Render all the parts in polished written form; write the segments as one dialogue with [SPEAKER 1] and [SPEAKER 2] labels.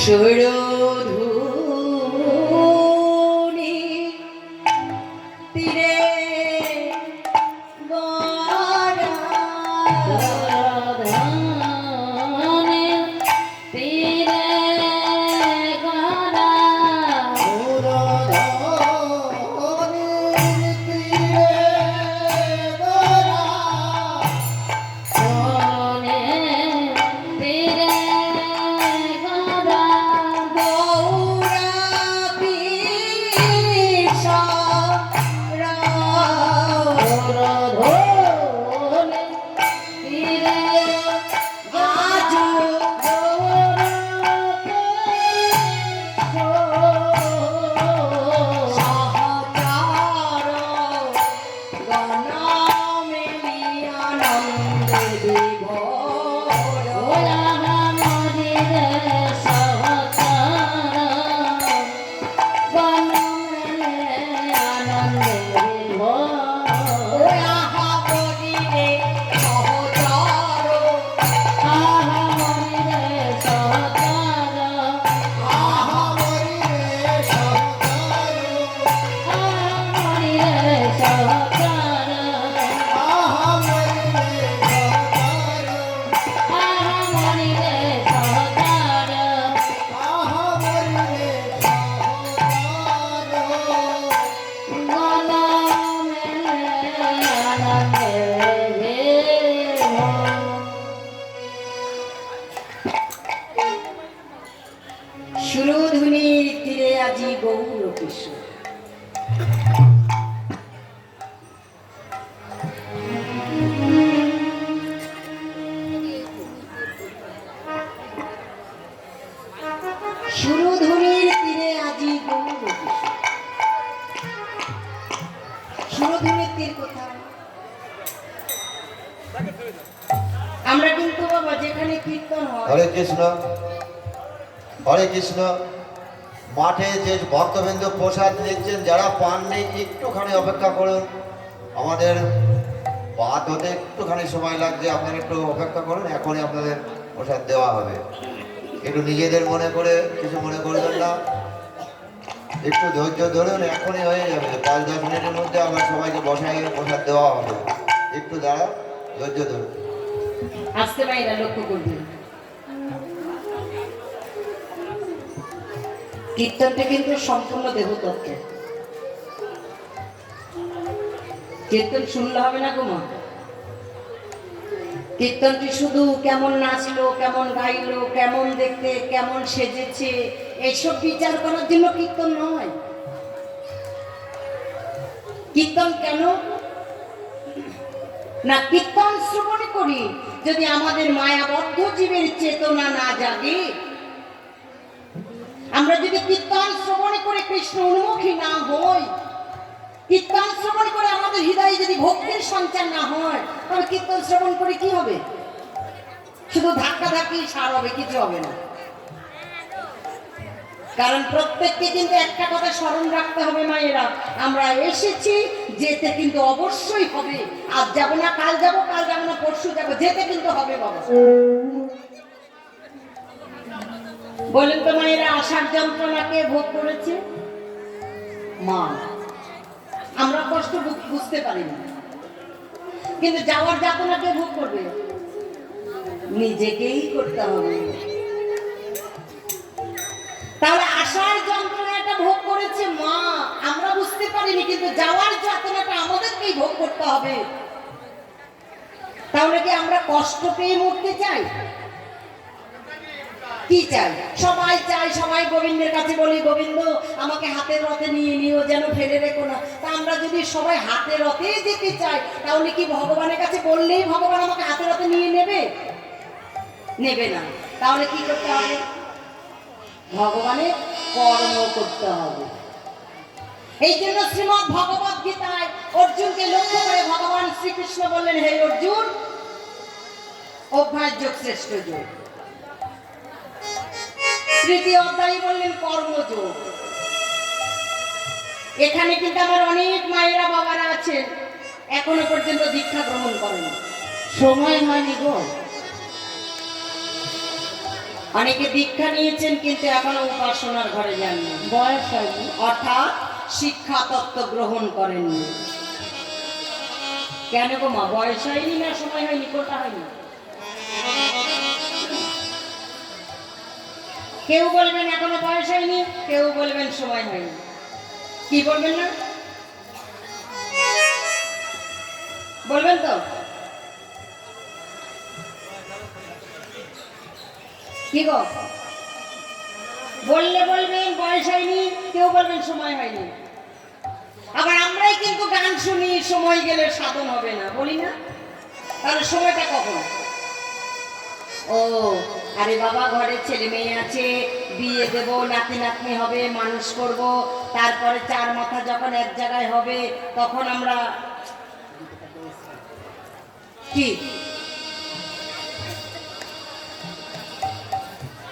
[SPEAKER 1] সুরধুনী তীরে সুরধুনীর তীরে আজি গৌর কিশোর। সুরধুনীর তীরে আজি গৌর কিশোর। সুরধুনীর তীর কোথায়? আমরা কিন্তু বাবা যেখানে কীর্তন হয়,
[SPEAKER 2] হরে কৃষ্ণ হরে কৃষ্ণ, মাঠে যে ভক্তবৃন্দ প্রসাদ নিচ্ছেন, যারা পাননি একটুখানি অপেক্ষা করুন। আমাদের ভাত হতে একটুখানি সময় লাগছে, আপনারা একটু অপেক্ষা করুন, এখনই আপনাদের প্রসাদ দেওয়া হবে। একটু নিজেদের মনে করে কিছু মনে করবেন না, একটু ধৈর্য ধরুন, এখনই হয়ে যাবে। 5-10 মিনিটের মধ্যে আবার সবাইকে বসাই প্রসাদ দেওয়া হবে। একটু দাঁড়া, ধৈর্য ধরুন।
[SPEAKER 1] আসতে বাইরা লক্ষ্য করবেন, কীর্তনটা কিন্তু সম্পূর্ণ দেবতত্ত্ব। কীর্তন শুনলে হবে না গো মা। কীর্তনটি শুধু কেমন নাচলো, কেমন গাইলো, কেমন দেখতে, কেমন সেজেছে, এইসব বিচার করার জন্য কীর্তন নয়। কীর্তন কেন না, কীর্তন শ্রবণ করি যদি আমাদের মায়াবদ্ধ জীবের চেতনা না জাগে, আমরা যদি কীর্তন শ্রবণ করে কৃষ্ণ উন্মুখী না হই, কীর্তন শ্রবণ করে আমাদের হৃদয়ে যদি ভক্তির সঞ্চার না হয়, তবে কীর্তন শ্রবণ করে কি হবে? শুধু ধাক্কা ধাক্কি সার হবে, কিছু হবে না। কারণ প্রত্যেককে কিন্তু একটা কথা স্মরণ রাখতে হবে মায়েরা, আমরা এসেছি, যেতে কিন্তু অবশ্যই হবে। আজ যাবো না, কাল যাবো, কাল যাবো না, পরশু যাবো, যেতে কিন্তু হবে বাবা। বলেন তো মায়েরা, আসার যন্ত্রণাকে ভোগ করেছে মা। আমরা কষ্ট বুঝতে পারি না, কিন্তু যাওয়ার যাতনাকে ভোগ করবে নিজেকেই করতে হবে। তাহলে আসার যন্ত্রণাটা ভোগ করেছে মা, আমরা বুঝতে পারিনি, কিন্তু যাওয়ার যাতনাটা আমাদেরকেই ভোগ করতে হবে। তাহলে কি আমরা কষ্ট পেয়ে মরতে চাই? কি চাই? সবাই চাই, সবাই গোবিন্দের কাছে বলি, গোবিন্দ আমাকে হাতের রথে নিয়ে নিও, যেন ফেলে রেখো না। তা আমরা যদি সবাই হাতের রথে যেতে চাই, তাহলে কি ভগবানের কাছে বললেই ভগবান আমাকে হাতের রথে নিয়ে নেবে? নেবে না। তাহলে কি করতে হবে? ভগবানের কর্ম করতে হবে। এই জন্য শ্রীমদ্ ভগবত গীতায় অর্জুনকে লক্ষ্য করে ভগবান শ্রীকৃষ্ণ বললেন, হে অর্জুন, অভ্যাস যোগ শ্রেষ্ঠ যোগ। তৃতীয় অধ্যায়ে বললেন কর্মযোগ। এখানে কিন্তু আমার অনেক মায়েরা বাবারা আছেন, এখনো পর্যন্ত দীক্ষা গ্রহণ করেন?
[SPEAKER 3] সময় হয়নি গো।
[SPEAKER 1] অনেকে দীক্ষা নিয়েছেন কিন্তু এখনো উপাসনার ঘরে যাননি,
[SPEAKER 3] বয়স হয়নি।
[SPEAKER 1] অর্থাৎ শিক্ষা তত্ত্ব গ্রহণ করেননি। কেন গো মা, বয়স হয়নি না সময় হয়নি, কোনটা হয়নি? কেউ বলবেন এখনো বয়স হয়নি, কেউ বলবেন সময় হয়নি। কি বলবেন না? বলবেন তো? কি গো, বললে বলবেন বয়স হয়নি, কেউ বলবেন সময় হয়নি। আবার আমরাই কিন্তু গান শুনি সময় গেলে সাধন হবে না, বলি না? তাহলে সময়টা কখন? ও আরে বাবা, ঘরে ছেলে মেয়ে আছে, বিয়ে দেব, নাতি নাতনি হবে, মানুষ করব, তারপরে চার মাথা যখন এক জায়গায় হবে তখন আমরা কি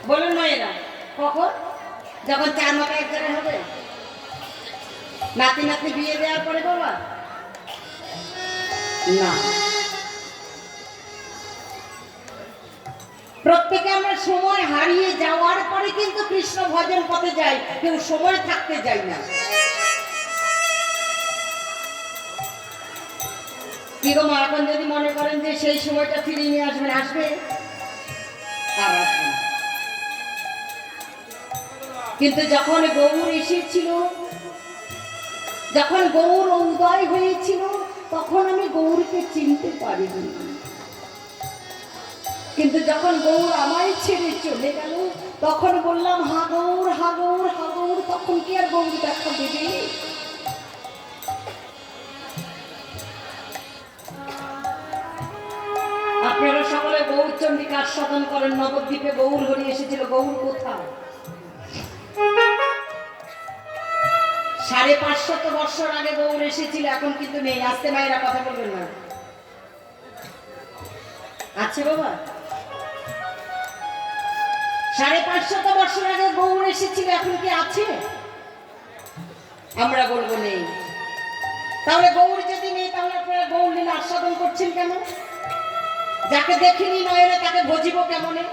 [SPEAKER 1] বলুন না, এরা কখন? যখন চার মাথা এক জায়গায় হবে, নাতি নাতনি বিয়ে দেওয়ার পরে বাবা না। প্রত্যেকে আমরা সময় হারিয়ে যাওয়ার পরে কিন্তু কৃষ্ণ ভজন পথে যাই, কেউ সময় থাকতে যাই না। কি গো মা, এখন যদি মনে করেন যে সেই সময়টা ফিরিয়ে নিয়ে আসবেন, আসবে? আর আসবে না। কিন্তু যখন গৌর এসেছিল, যখন গৌর উদয় হয়েছিল, তখন আমি গৌরকে চিনতে পারিনি। কিন্তু যখন গৌর আমায় ছেড়ে চলে গেল, তখন বললাম হা গৌর, হা গৌর, হা গৌর। তখন কি আর গৌর দেখা দেবে? আপনারা সকলে গৌর চন্ডিকা আস্বাদন করেন। নবদ্বীপে গৌর হরি এসেছিল, গৌর কোথায়? 550 বছর আগে গৌর এসেছিল, এখন কিন্তু নেই। আস্তে মায়েরা কথা বলবেন না। আছে বাবা? 550 বছর আগে গৌর এসেছিল, এখন কি আছে? আমরা বলবো নেই। তাহলে গৌর যদি নেই, তাহলে আপনারা গৌর লীলা আস্বাদন করছেন কেন? যাকে দেখিনি নয়নে তাকে ভজিব কেমনে?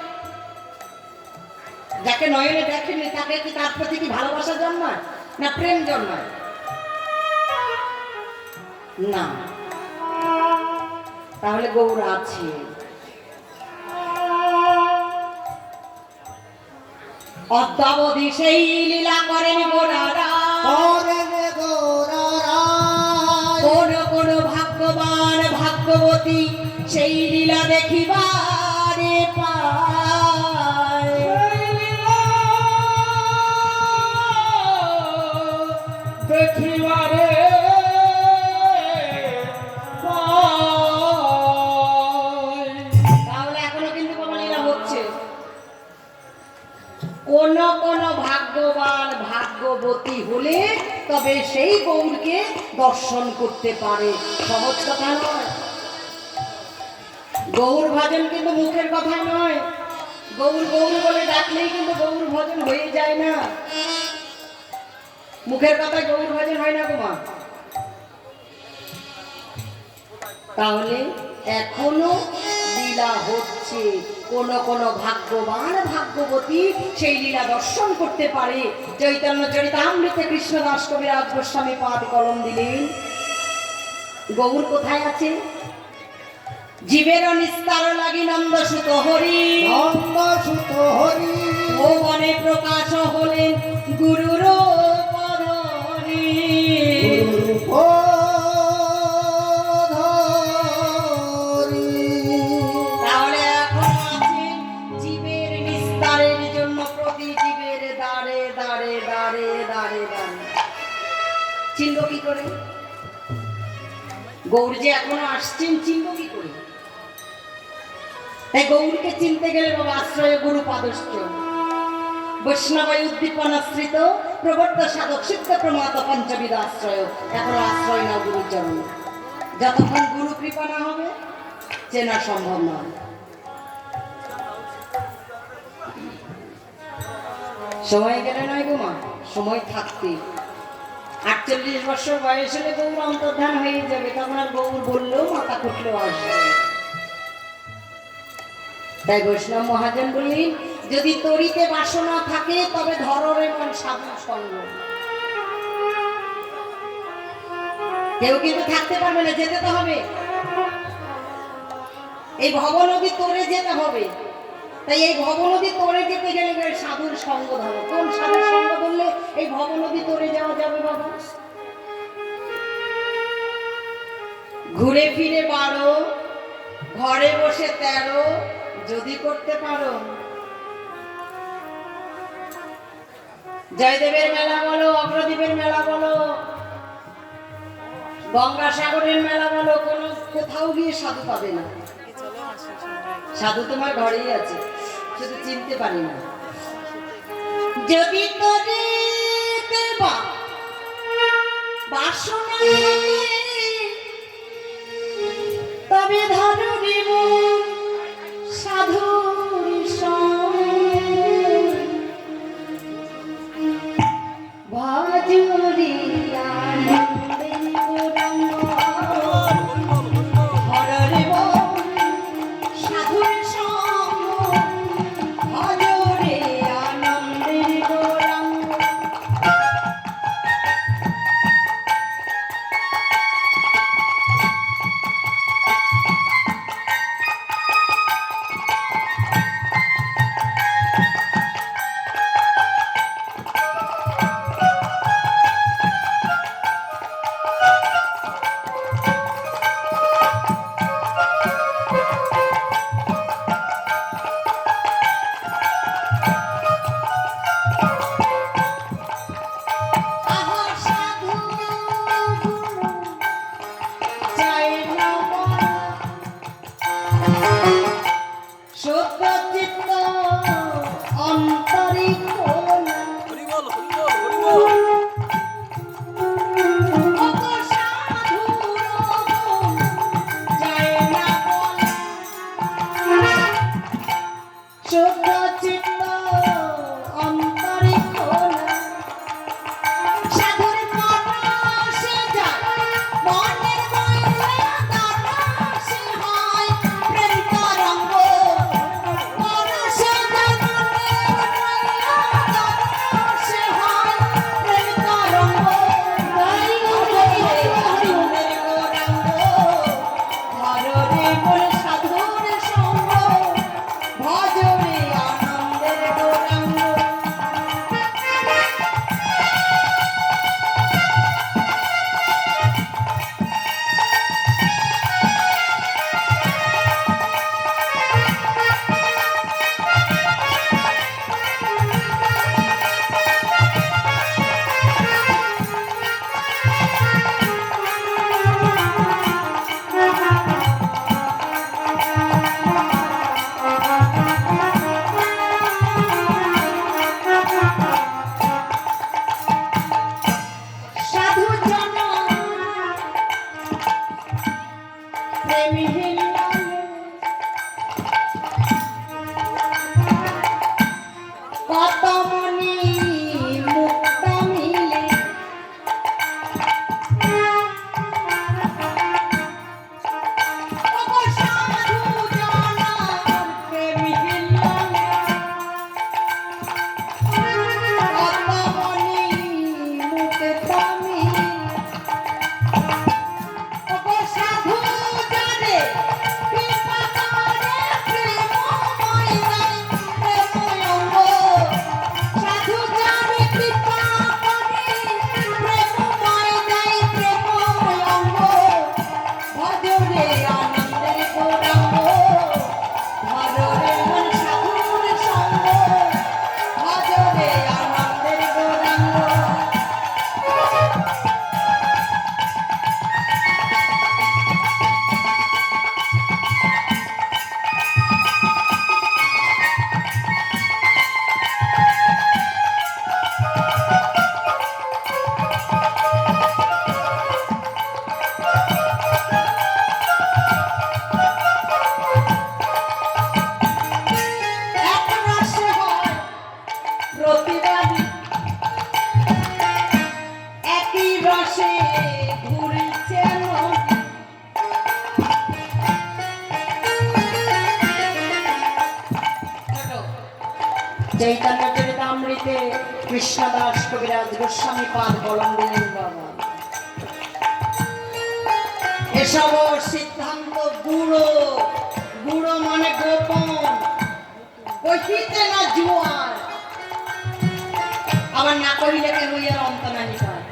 [SPEAKER 1] যাকে নয়নে দেখেনি তাকে কি, তার প্রতি কি ভালোবাসা জন্মায় না প্রেম জন্মায়? না। তাহলে গৌর আছে। অদ্যাবধি সেই লীলা করেন গোরারা, কোন কোন ভাগ্যবান ভাগ্যবতী সেই লীলা দেখিবারে পায়।
[SPEAKER 3] দেখিবারে
[SPEAKER 1] তাহলে এখনো কিন্তু বাবা লীলা হচ্ছে। কোন কোন ভাগ্যবান ভাগ্যবতী হলে তবে সেই গৌরকে দর্শন করতে পারে। সহজ কথা নয়। গৌর ভজন কিন্তু মুখের কথা নয়। গৌর গৌর বলে ডাকলেই কিন্তু গৌর ভজন হয়ে যায় না। মুখের কথায় গৌর ভজন হয় না গো মা। তাহলে এখনো লীলা হচ্ছে। কোন কোন ভাগ্যবান ভাগ্যবতী সেই লীলা দর্শন করতে পারে। চৈতন্য চরিতামৃতে কৃষ্ণদাস কবিরাজ গোস্বামী পাদ কলম দিলেন। গৌর কোথায় আছে? জীবের নিস্তার লাগি নন্দ সুত হরি, ও বনে প্রকাশ হলেন গুরুর পদরি। তাহলে এখন আছে জীবের নিস্তারের জন্য প্রতি জীবের দাঁড়ে দাঁড়ে দাঁড়ে দাঁড়ে দাঁড়ে। চিনব কি করে? গৌর যে এখনো আসছেন, চিনব কি করে? তাই গৌরকে চিনতে গেলে বাবা আশ্রয় গুরু পাদশ্চ, বৈষ্ণবায় উদ্দীপনাশ্রিত প্রবর্ত সাধক সিদ্ধ প্রমাত পঞ্চবিদ আশ্রয়। এখন আশ্রয় না গুরুর চরণ। যতক্ষণ গুরু কৃপা না হবে চেনা সম্ভব নয়। সময় গেলে নয় গো মা, সময় থাকতে। 48 বছর বয়স হলে গৌর অন্তর্ধান হয়ে যাবে, তখন আর গৌর বললেও মাথা খুটলেও আসবে। তাই বৈষ্ণব মহাজন বললেন, যদি তরিতে বাসনা থাকে তবে ধররে মন সাধুর সঙ্গ। কেউ কিন্তু থাকতে পারবে না, যেতে তো হবে। এই ভবনদী তোরে যেতে হবে। তাই এই ভবনদী তোরে যেতে গেলে সাধুর সঙ্গ ধরো। কোন সাধুর সঙ্গ ধরলে এই ভবনদী তোরে যাওয়া যাবে বাবা? ঘুরে ফিরে 12, ঘরে বসে 13 যদি করতে পারো। জয়দেবের মেলা বলো, অগ্রদ্বীপের মেলা বলো, গঙ্গাসাগরের মেলা বলো, কোথাও গিয়ে সাধু পাবে না। সাধু তোমার ঘরেই আছে, শুধু চিনতে পারি না। যদি তোরে দেবা বাসনা তবে ধরবি সাধুর সঙ্গ। ভজরিয়া নন্দের গৌরাঙ্গ হররে সাধুর সঙ্গ। ভজরে আনন্দের গৌরাঙ্গ। চৈতন্য চরিতামৃতে কৃষ্ণদাস কবিরাজ গোস্বামী পাদ কলম দিলেন বাবা। এসব সিদ্ধান্ত গুড়ো, গুড়ো মানে গোপন, কইতে না জুয়ার, আবার না করিলে কেন ইয়ার অন্ত নাহি পায়।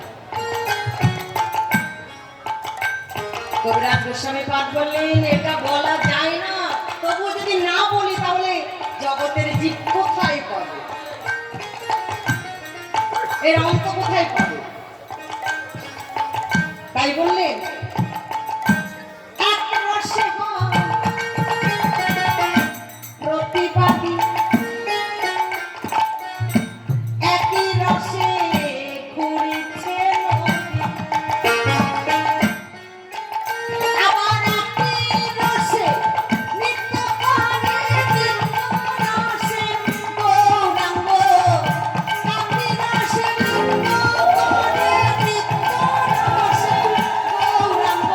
[SPEAKER 1] কবিরাজ গোস্বামী পাদ বললেন এটা বলা যায় না, তবু যদি না বলি তাহলে জগতের জীব কোথায় পাবে, এর অন্ত কোথায় পাবে? তাই বললেন এক রসে প্রতিবাদী, একই রসে ঘুরিছে আবার একই রসে নিত্য করে নিত্য রসে গৌরাঙ্গ, একই রসে নিত্য করে নিত্য রসে গৌরাঙ্গ,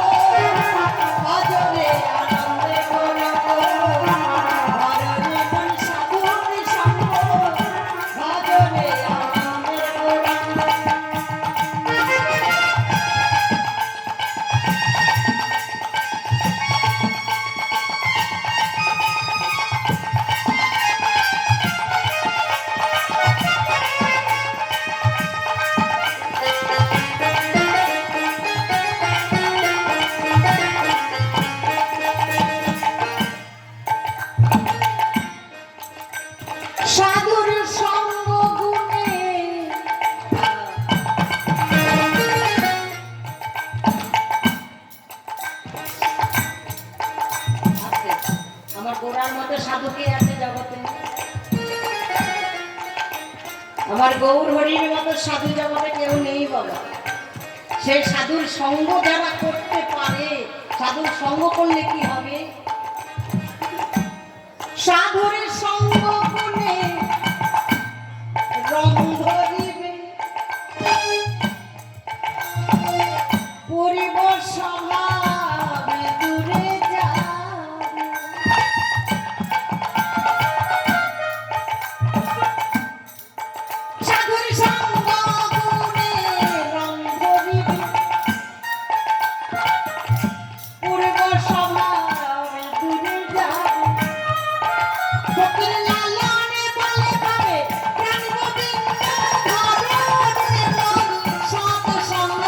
[SPEAKER 1] ভজরে আনন্দে গৌরাঙ্গ, হররে মন সাধুর সঙ্গ, ভজরে আনন্দে গৌরাঙ্গ। সাধুর সঙ্গ গুণে আমার গোড়ার মতো সাধু কে আছে জগতে? আমার গৌর হরির মতো সাধু জগতে কেউ নেই বাবা। সেই সাধুর সঙ্গ যারা করতে পারে, সাধুর সঙ্গ করলে কি হবে? সাধুর সঙ্গ গুণে রং ধরিবে, পরিব স্বভাবে দূরে যাবে। সাধুর সঙ্গ গুণে রং ধরিবে, পরিব স্বভাবে দূরে যাবে। ফকির লালনে বলে পাবে প্রাণ গোবিন্দ ধরে মন সৎ সঙ্গ,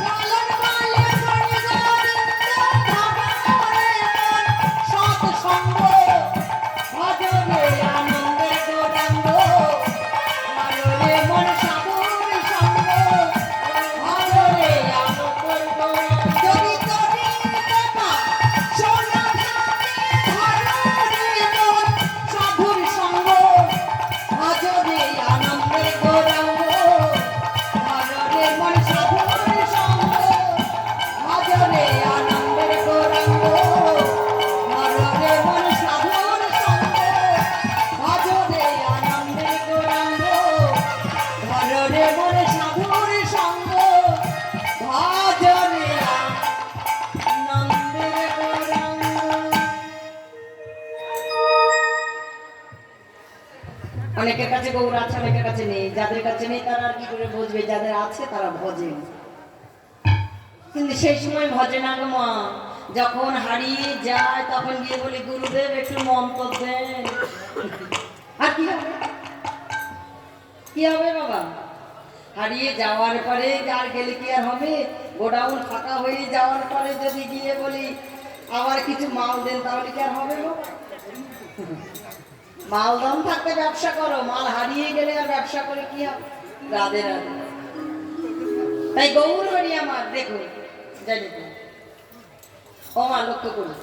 [SPEAKER 1] লালন বলে প্রাণ গোবিন্দ ধরে মন সৎ সঙ্গ, ভজরে আনন্দের গৌরাঙ্গ, ভজরে মন সাধুর সঙ্গ, ভজরে আনন্দের গৌরাঙ্গ। যদি তরি দেবা সোনা ধরে মন সাধুর সঙ্গ, ভজরে আনন্দের গৌরাঙ্গ, ভজরে মন সাধুর সঙ্গ, ভজরে আনন্দের গৌরাঙ্গ, ভজরে মন সাধুর সঙ্গ, ভজরে আনন্দের গৌরাঙ্গ, ভজরে মন সাধুর সঙ্গ, ভজরে আনন্দের গৌরাঙ্গ। অনেকের কাছে গৌর আছে, অনেকের কাছে নেই। যাদের কাছে নেই তারা আর কি করে বুঝবে? যাদের আছে তারা ভজে, কিন্তু সেই সময় ভজে না গো মা। যখন হারিয়ে যায় তখন গিয়ে বলি গুরুদেব একটু মন্ত্র দেন। আর কি হবে? কি হবে বাবা? হারিয়ে যাওয়ার পরে যার গেলে কি আর হবে? গোডাউন ফাঁকা হয়ে যাওয়ার পরে যদি গিয়ে বলি আবার কিছু মাল দেন, তাহলে কি আর হবে বাবা? মাল দাম থাকতে ব্যবসা করো, মাল হারিয়ে গেলে আর ব্যবসা করে কি হবে? রাধে রাধে। তাই গৌর হরি আমার দেখো, জানি তো ও মা লক্ষ্য করো,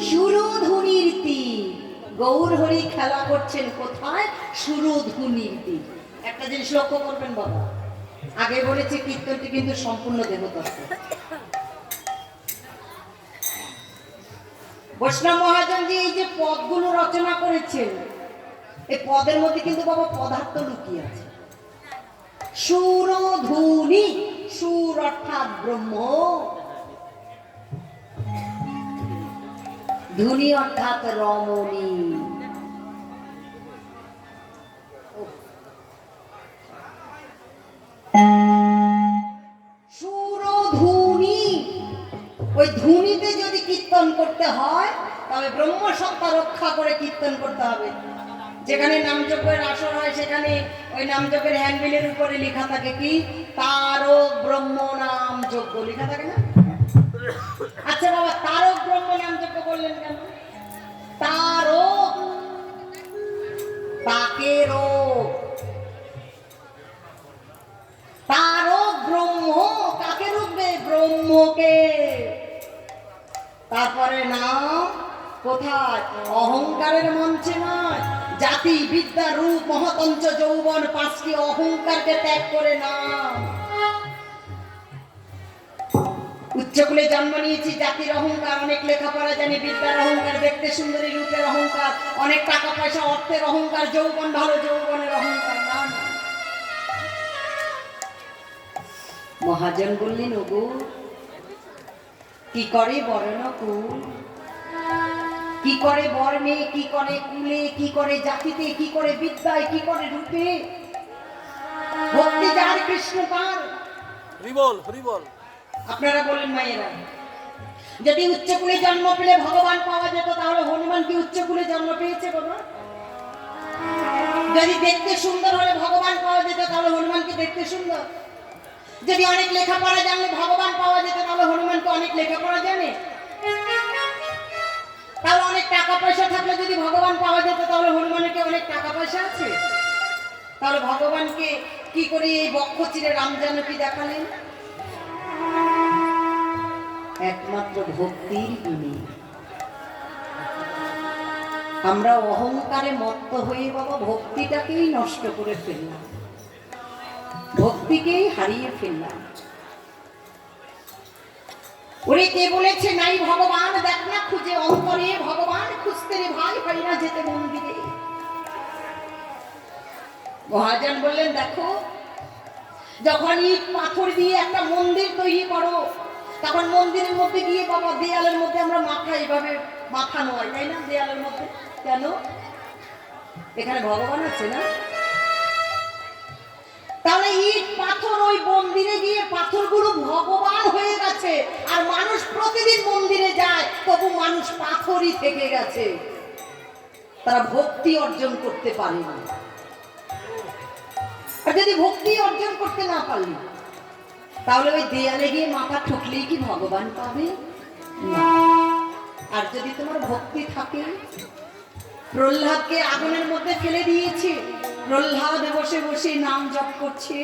[SPEAKER 1] সুরধুনির তীর, গৌর হরি খেলা করছেন কোথায়? সুরধুনির তীর। একটা জিনিস লক্ষ্য করবেন বাবা, আগে বলেছি কীর্তনটি কিন্তু সম্পূর্ণ দেবতত্ত্ব। বৈষ্ণব মহাজনজি এই যে পদগুলো রচনা করেছেন, এই পদের মধ্যে কিন্তু বাবা পদার্থ লুকিয়ে আছে। সুরধুনি, সুর অর্থাৎ ব্রহ্ম, ধুনি অর্থাৎ রমণী। ওই ধুনিতে যদি কীর্তন করতে হয় তবে ব্রহ্মসত্তা রক্ষা করে কীর্তন করতে হবে। যেখানে নামযজ্ঞের আসর হয় সেখানে ওই নামযজ্ঞের হ্যান্ডবিলের উপরে লেখা থাকে কি, তারক ব্রহ্ম নাম যজ্ঞ লেখা থাকে না? আচ্ছা বাবা, তারক ব্রহ্ম নাম যজ্ঞ বললেন কেন? তারক, তাকে রোগ, তারক ব্রহ্ম, কাকে রুখবে? ব্রহ্মকে। তারপরে নাম কোথায়? অহংকারের মঞ্চে নয়। জাতি, বিদ্যা, রূপ, মহতঞ্চ, যৌবন, পাঁচটি অহংকারকে ত্যাগ করে নাম। উচ্চকুলে জন্ম নিয়েছি, জাতির অহংকার, অনেক লেখাপড়া জানি, বিদ্যার অহংকার, দেখতে সুন্দরী, রূপের অহংকার, অনেক টাকা পয়সা, অর্থের অহংকার, যৌবন ভালো, যৌবনের অহংকার। না না, মহাজন বললেন, ওগো কি করে বর্ণ কুল, কি করে বর্ণে, কি করে কুলে, কি করে জাতিতে, কি করে বিদ্যায়, কি করে রূপে, ভক্তি যার কৃষ্ণ তার।
[SPEAKER 4] হরিবল হরিবল।
[SPEAKER 1] আপনারা বলেন মায়েরা, যদি উচ্চকুলে জন্ম পেলে ভগবান পাওয়া যেত তাহলে হনুমান কি উচ্চকুলে জন্ম পেয়েছে বাবা? যদি দেখতে সুন্দর হলে ভগবান পাওয়া যেত তাহলে হনুমান কি দেখতে সুন্দর? যদি অনেক লেখাপড়া জানলে ভগবান পাওয়া যেত তাহলে হনুমান কি অনেক লেখাপড়া জানে? তাহলে অনেক টাকা পয়সা থাকলে যদি ভগবান পাওয়া যেত তাহলে হনুমানের কি অনেক টাকা পয়সা আছে? তাহলে ভগবানকে কি করে এই বক্ষ চিরে রাম জানকী দেখালেন? একমাত্র ভক্তির গুণে। আমরা অহংকারে মত্ত হয়ে বাবা ভক্তিটাকেই নষ্ট করে ফেললাম, ভক্তিকেই হারিয়ে ফেললাম। ওরে কে বলেছে নাই ভগবান, দেখ না খুঁজে অন্তরে ভগবান খুঁজতে রে ভাই, হয় না যেতে মন্দিরে। মহাজন বললেন, দেখো যখন ইট পাথর দিয়ে একটা মন্দির তৈরি করো তখন মন্দিরের মধ্যে গিয়ে বাবা দেয়ালের মধ্যে আমরা মাথা এইভাবে মাথা নয়, তাই না? দেয়ালের মধ্যে কেন? এখানে ভগবান আছে না? তাহলে ইট পাথর ওই মন্দিরে গিয়ে পাথরগুলো ভগবান হয়ে গেছে, আর মানুষ প্রতিদিন মন্দিরে যায় তবু মানুষ পাথরই থেকে গেছে, তারা ভক্তি অর্জন করতে পারেনি। আর যদি ভক্তি অর্জন করতে না পারলি তাহলে ওই দেয়ালে গিয়ে মাথা ঠুকলেই কি ভগবান পাবে না? আর যদি তোমার ভক্তি থাকে, প্রহ্লাদকে আগুনের মধ্যে ফেলে দিয়েছে, প্রহ্লাদ বসে বসে নাম জপ করছে,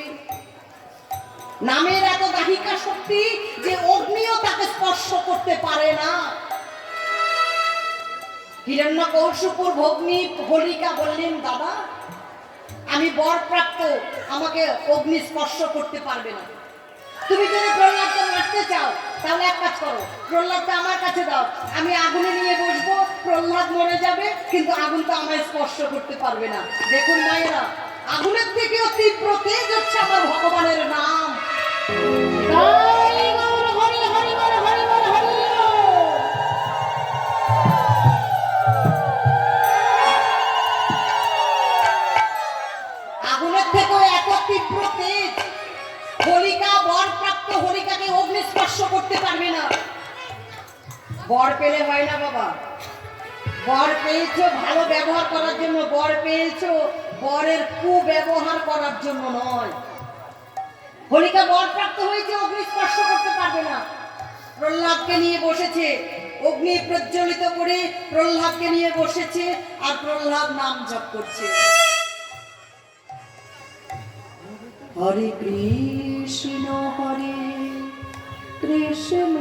[SPEAKER 1] নামের এত দাহিকা শক্তি যে অগ্নিও তাকে স্পর্শ করতে পারে না। হিরণ্যকশিপুর ভগ্নী হোলিকা বললেন, দাদা আমি বর প্রাপ্ত, আমাকে অগ্নি স্পর্শ করতে পারবে না। তুমি যদি প্রহ্লাদকে মারতে চাও তাহলে এক কাজ করো, প্রহ্লাদকে আমার কাছে দাও, আমি আগুনে নিয়ে বসবো, প্রহ্লাদ মরে যাবে কিন্তু আগুন তো আমায় স্পর্শ করতে পারবে না। দেখুন মায়েরা, আগুনের থেকেও তীব্র তেজ হচ্ছে আমার ভগবানের নাম।
[SPEAKER 3] হরি বল, হরি হরি বল, হরি বল, হরি বল।
[SPEAKER 1] আগুনের থেকেও এত তীব্র তেজ, হোলিকা বর প্রাপ্ত, হোলিকাকে অগ্নি স্পর্শ করতে পারবে না। বর পেলে হয় না বাবা, বর পেয়েছো ভালো ব্যবহার করার জন্য, বর পেয়েছো বরের কুব্যবহার করার জন্য নয়। হোলিকা বর প্রাপ্ত হয়েছে, অগ্নি স্পর্শ করতে পারবে না। প্রহ্লাদকে নিয়ে বসেছে, অগ্নি প্রজ্বলিত করে প্রহ্লাদকে নিয়ে বসেছে, আর প্রহ্লাদ নাম জপ করছে, হরে কৃষ্ণ হরে কৃষ্ণ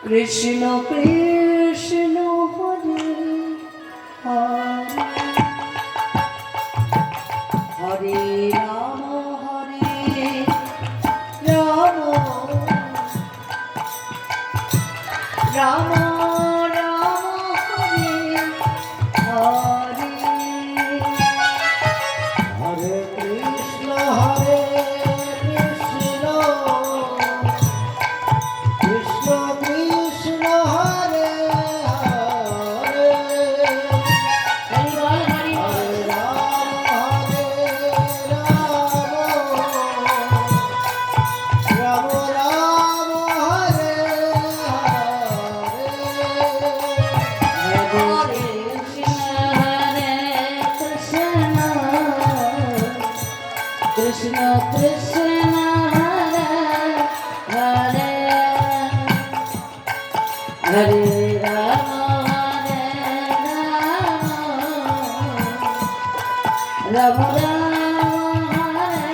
[SPEAKER 1] কৃষ্ণ কৃষ্ণ হরে হরে, হরে রাম হরে রাম, রাম রাম হরে হরে,
[SPEAKER 5] হরে কৃষ্ণ হরে কৃষ্ণ কৃষ্ণ কৃষ্ণ হরে হরে,
[SPEAKER 3] হরি বল, হরি বল।
[SPEAKER 5] হরে রাম রাম রাম
[SPEAKER 3] কৃষ্ণ হরে হরে হরে রাম রাম রাম হরে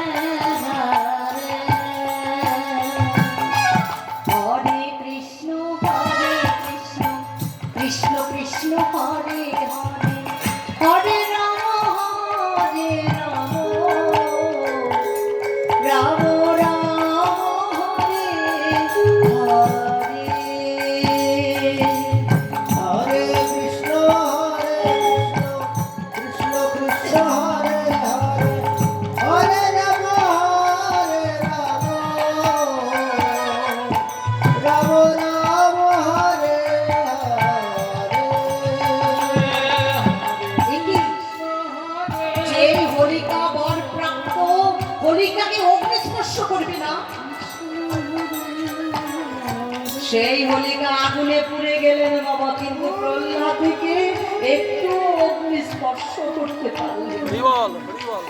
[SPEAKER 3] হরে কৃষ্ণ কৃষ্ণ কৃষ্ণ হরে হরে হরে রাম রাম রাম হরে হরে
[SPEAKER 5] হরে কৃষ্ণ কৃষ্ণ কৃষ্ণ হরে হরে হরে রাম রাম রাম হরে হরে
[SPEAKER 1] যেই হোলিকা বর প্রাপ্ত হোলিকাকে অগ্নি স্পর্শ করবে না, সেই হোলিকা আগুনে পুড়ে গেলেন বাবা, কিন্তু প্রহ্লাদকে একটু অগ্নি স্পর্শ করতে পারলেন না।
[SPEAKER 4] হরিবল হরিবল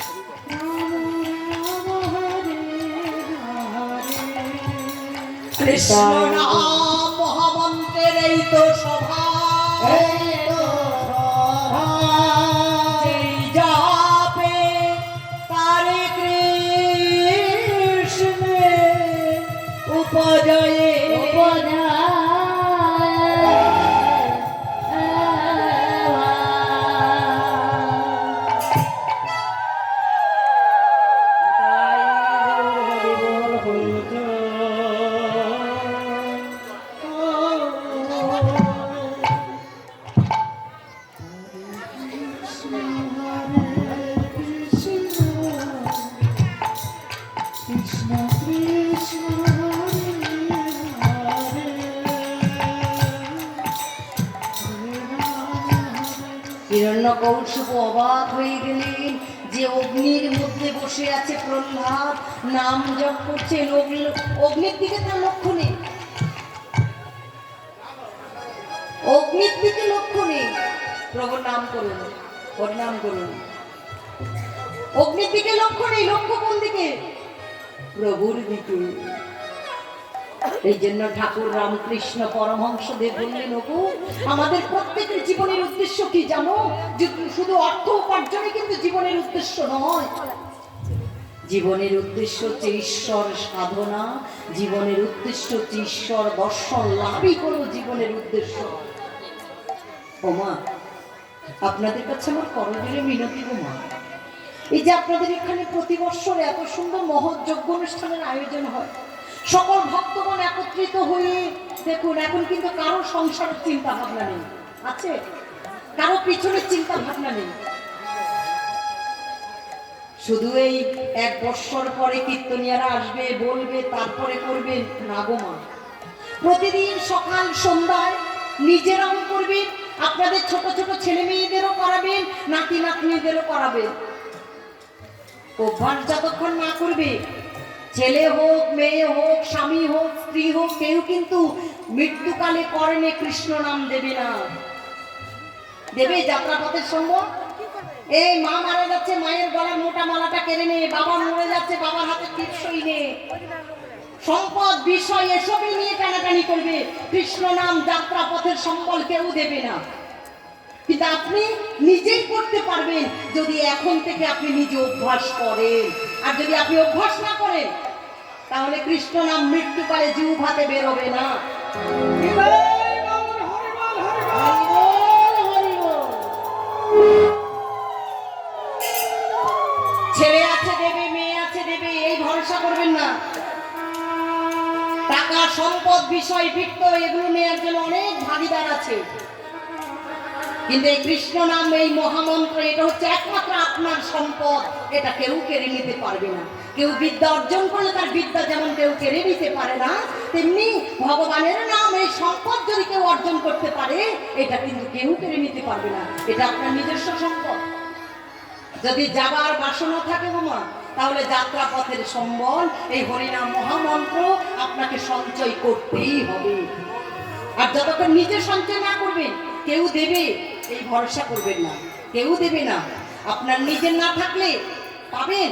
[SPEAKER 1] কৃষ্ণ নাম মহামন্ত্রের এই তো সভা,
[SPEAKER 5] এই তো সভা
[SPEAKER 1] যেই যাবে তারে কৃষ্ণে উপজয়ে হিরণ্যকৌশিক অবাক হয়ে গেলেন যে অগ্নির মধ্যে বসে আছে প্রহ্লাদ, নাম জপ করছেন, অগ্নির দিকে তার লক্ষ্য নেই, অগ্নির দিকে লক্ষ্য নেই। প্রভুর নাম করুন, হরিনাম করুন। অগ্নির দিকে লক্ষ্য নেই, লক্ষ্য কোন দিকে? প্রভুর দিকে। এই জন্য ঠাকুর রামকৃষ্ণ পরমহংসদেব বললেন, ওগো আমাদের প্রত্যেকের জীবনের উদ্দেশ্য কি জানো? শুধু অর্থ উপার্জনে কিন্তু জীবনের উদ্দেশ্য নয়। জীবনের উদ্দেশ্য হচ্ছে ঈশ্বর সাধনা, জীবনের উদ্দেশ্য হচ্ছে ঈশ্বর দর্শন লাভই হলো জীবনের উদ্দেশ্য। ওমা, আপনাদের কাছে আমার করজোড়ে মিনতি গো মা, এই যে আপনাদের এখানে প্রতি বৎসর এত সুন্দর মহৎ যজ্ঞ অনুষ্ঠানের আয়োজন হয়, সকল ভক্তগণ একত্রিত হয়ে দেখুন, এখন কিন্তু কারো সংসারের চিন্তা ভাবনা নেই, আছে কারো পিছনের চিন্তা ভাবনা নেই, শুধু এই এক বৎসর পরে কীর্তনিয়ারা আসবে, বলবে, তারপরে করবেন না গো মা। প্রতিদিন সকাল সন্ধ্যায় নিজেরাও করবেন, আপনাদের ছোট ছোট ছেলে মেয়েদেরও করাবেন, নাতি নাতনিদেরও করাবেন। অভ্যাস যতক্ষণ না করবে, ছেলে হোক, মেয়ে হোক, স্বামী হোক, স্ত্রী হোক, কেউ কিন্তু মৃত্যুকালে কর্ণে কৃষ্ণ নাম দেবে না। দেবে যাত্রাপথের সময়, এই মা মারা যাচ্ছে, মায়ের গলার মোটা মালাটা কেড়ে নে, বাবা মরে যাচ্ছে, বাবার হাতে টিপসই নে, সম্পদ বিষয় এসবই নিয়ে টানাটানি করবে, কৃষ্ণ নাম যাত্রাপথের সম্বল কেউ দেবে না। কিন্তু আপনি নিজেই করতে পারবেন যদি এখন থেকে আপনি নিজে অভ্যাস করেন। আর যদি আপনি অভ্যাস না করেন, তাহলে কৃষ্ণ নাম মৃত্যুকালে জিহ্বা ভাতে বেরোবে না। ছেলে আছে দেবে, মেয়ে আছে দেবে, এই ভরসা করবেন না। টাকা, সম্পদ, বিষয়, বৃত্ত এগুলো নেওয়ার জন্য অনেক ভাগিদার আছে, কিন্তু এই কৃষ্ণ নাম, এই মহামন্ত্র, এটা হচ্ছে একমাত্র আপনার সম্পদ, এটা কেউ কেড়ে নিতে পারবে না। কেউ বিদ্যা অর্জন করলে তার বিদ্যা যেমন কেউ কেড়ে নিতে পারে না, তেমনি ভগবানের নাম, এই সম্পদ যদি কেউ অর্জন করতে পারে, এটা কিন্তু কেউ কেড়ে নিতে পারবে না, এটা আপনার নিজস্ব সম্পদ। যদি যাবার বাসনা থাকে মামা, তাহলে যাত্রা পথের সম্বল এই হরিনাম মহামন্ত্র আপনাকে সঞ্চয় করতেই হবে। আর যতক্ষণ নিজে সঞ্চয় না করবেন, কেউ দেবে এই ভরসা করবেন না, কেউ দেবে না। আপনার নিজের না থাকলে পাবেন,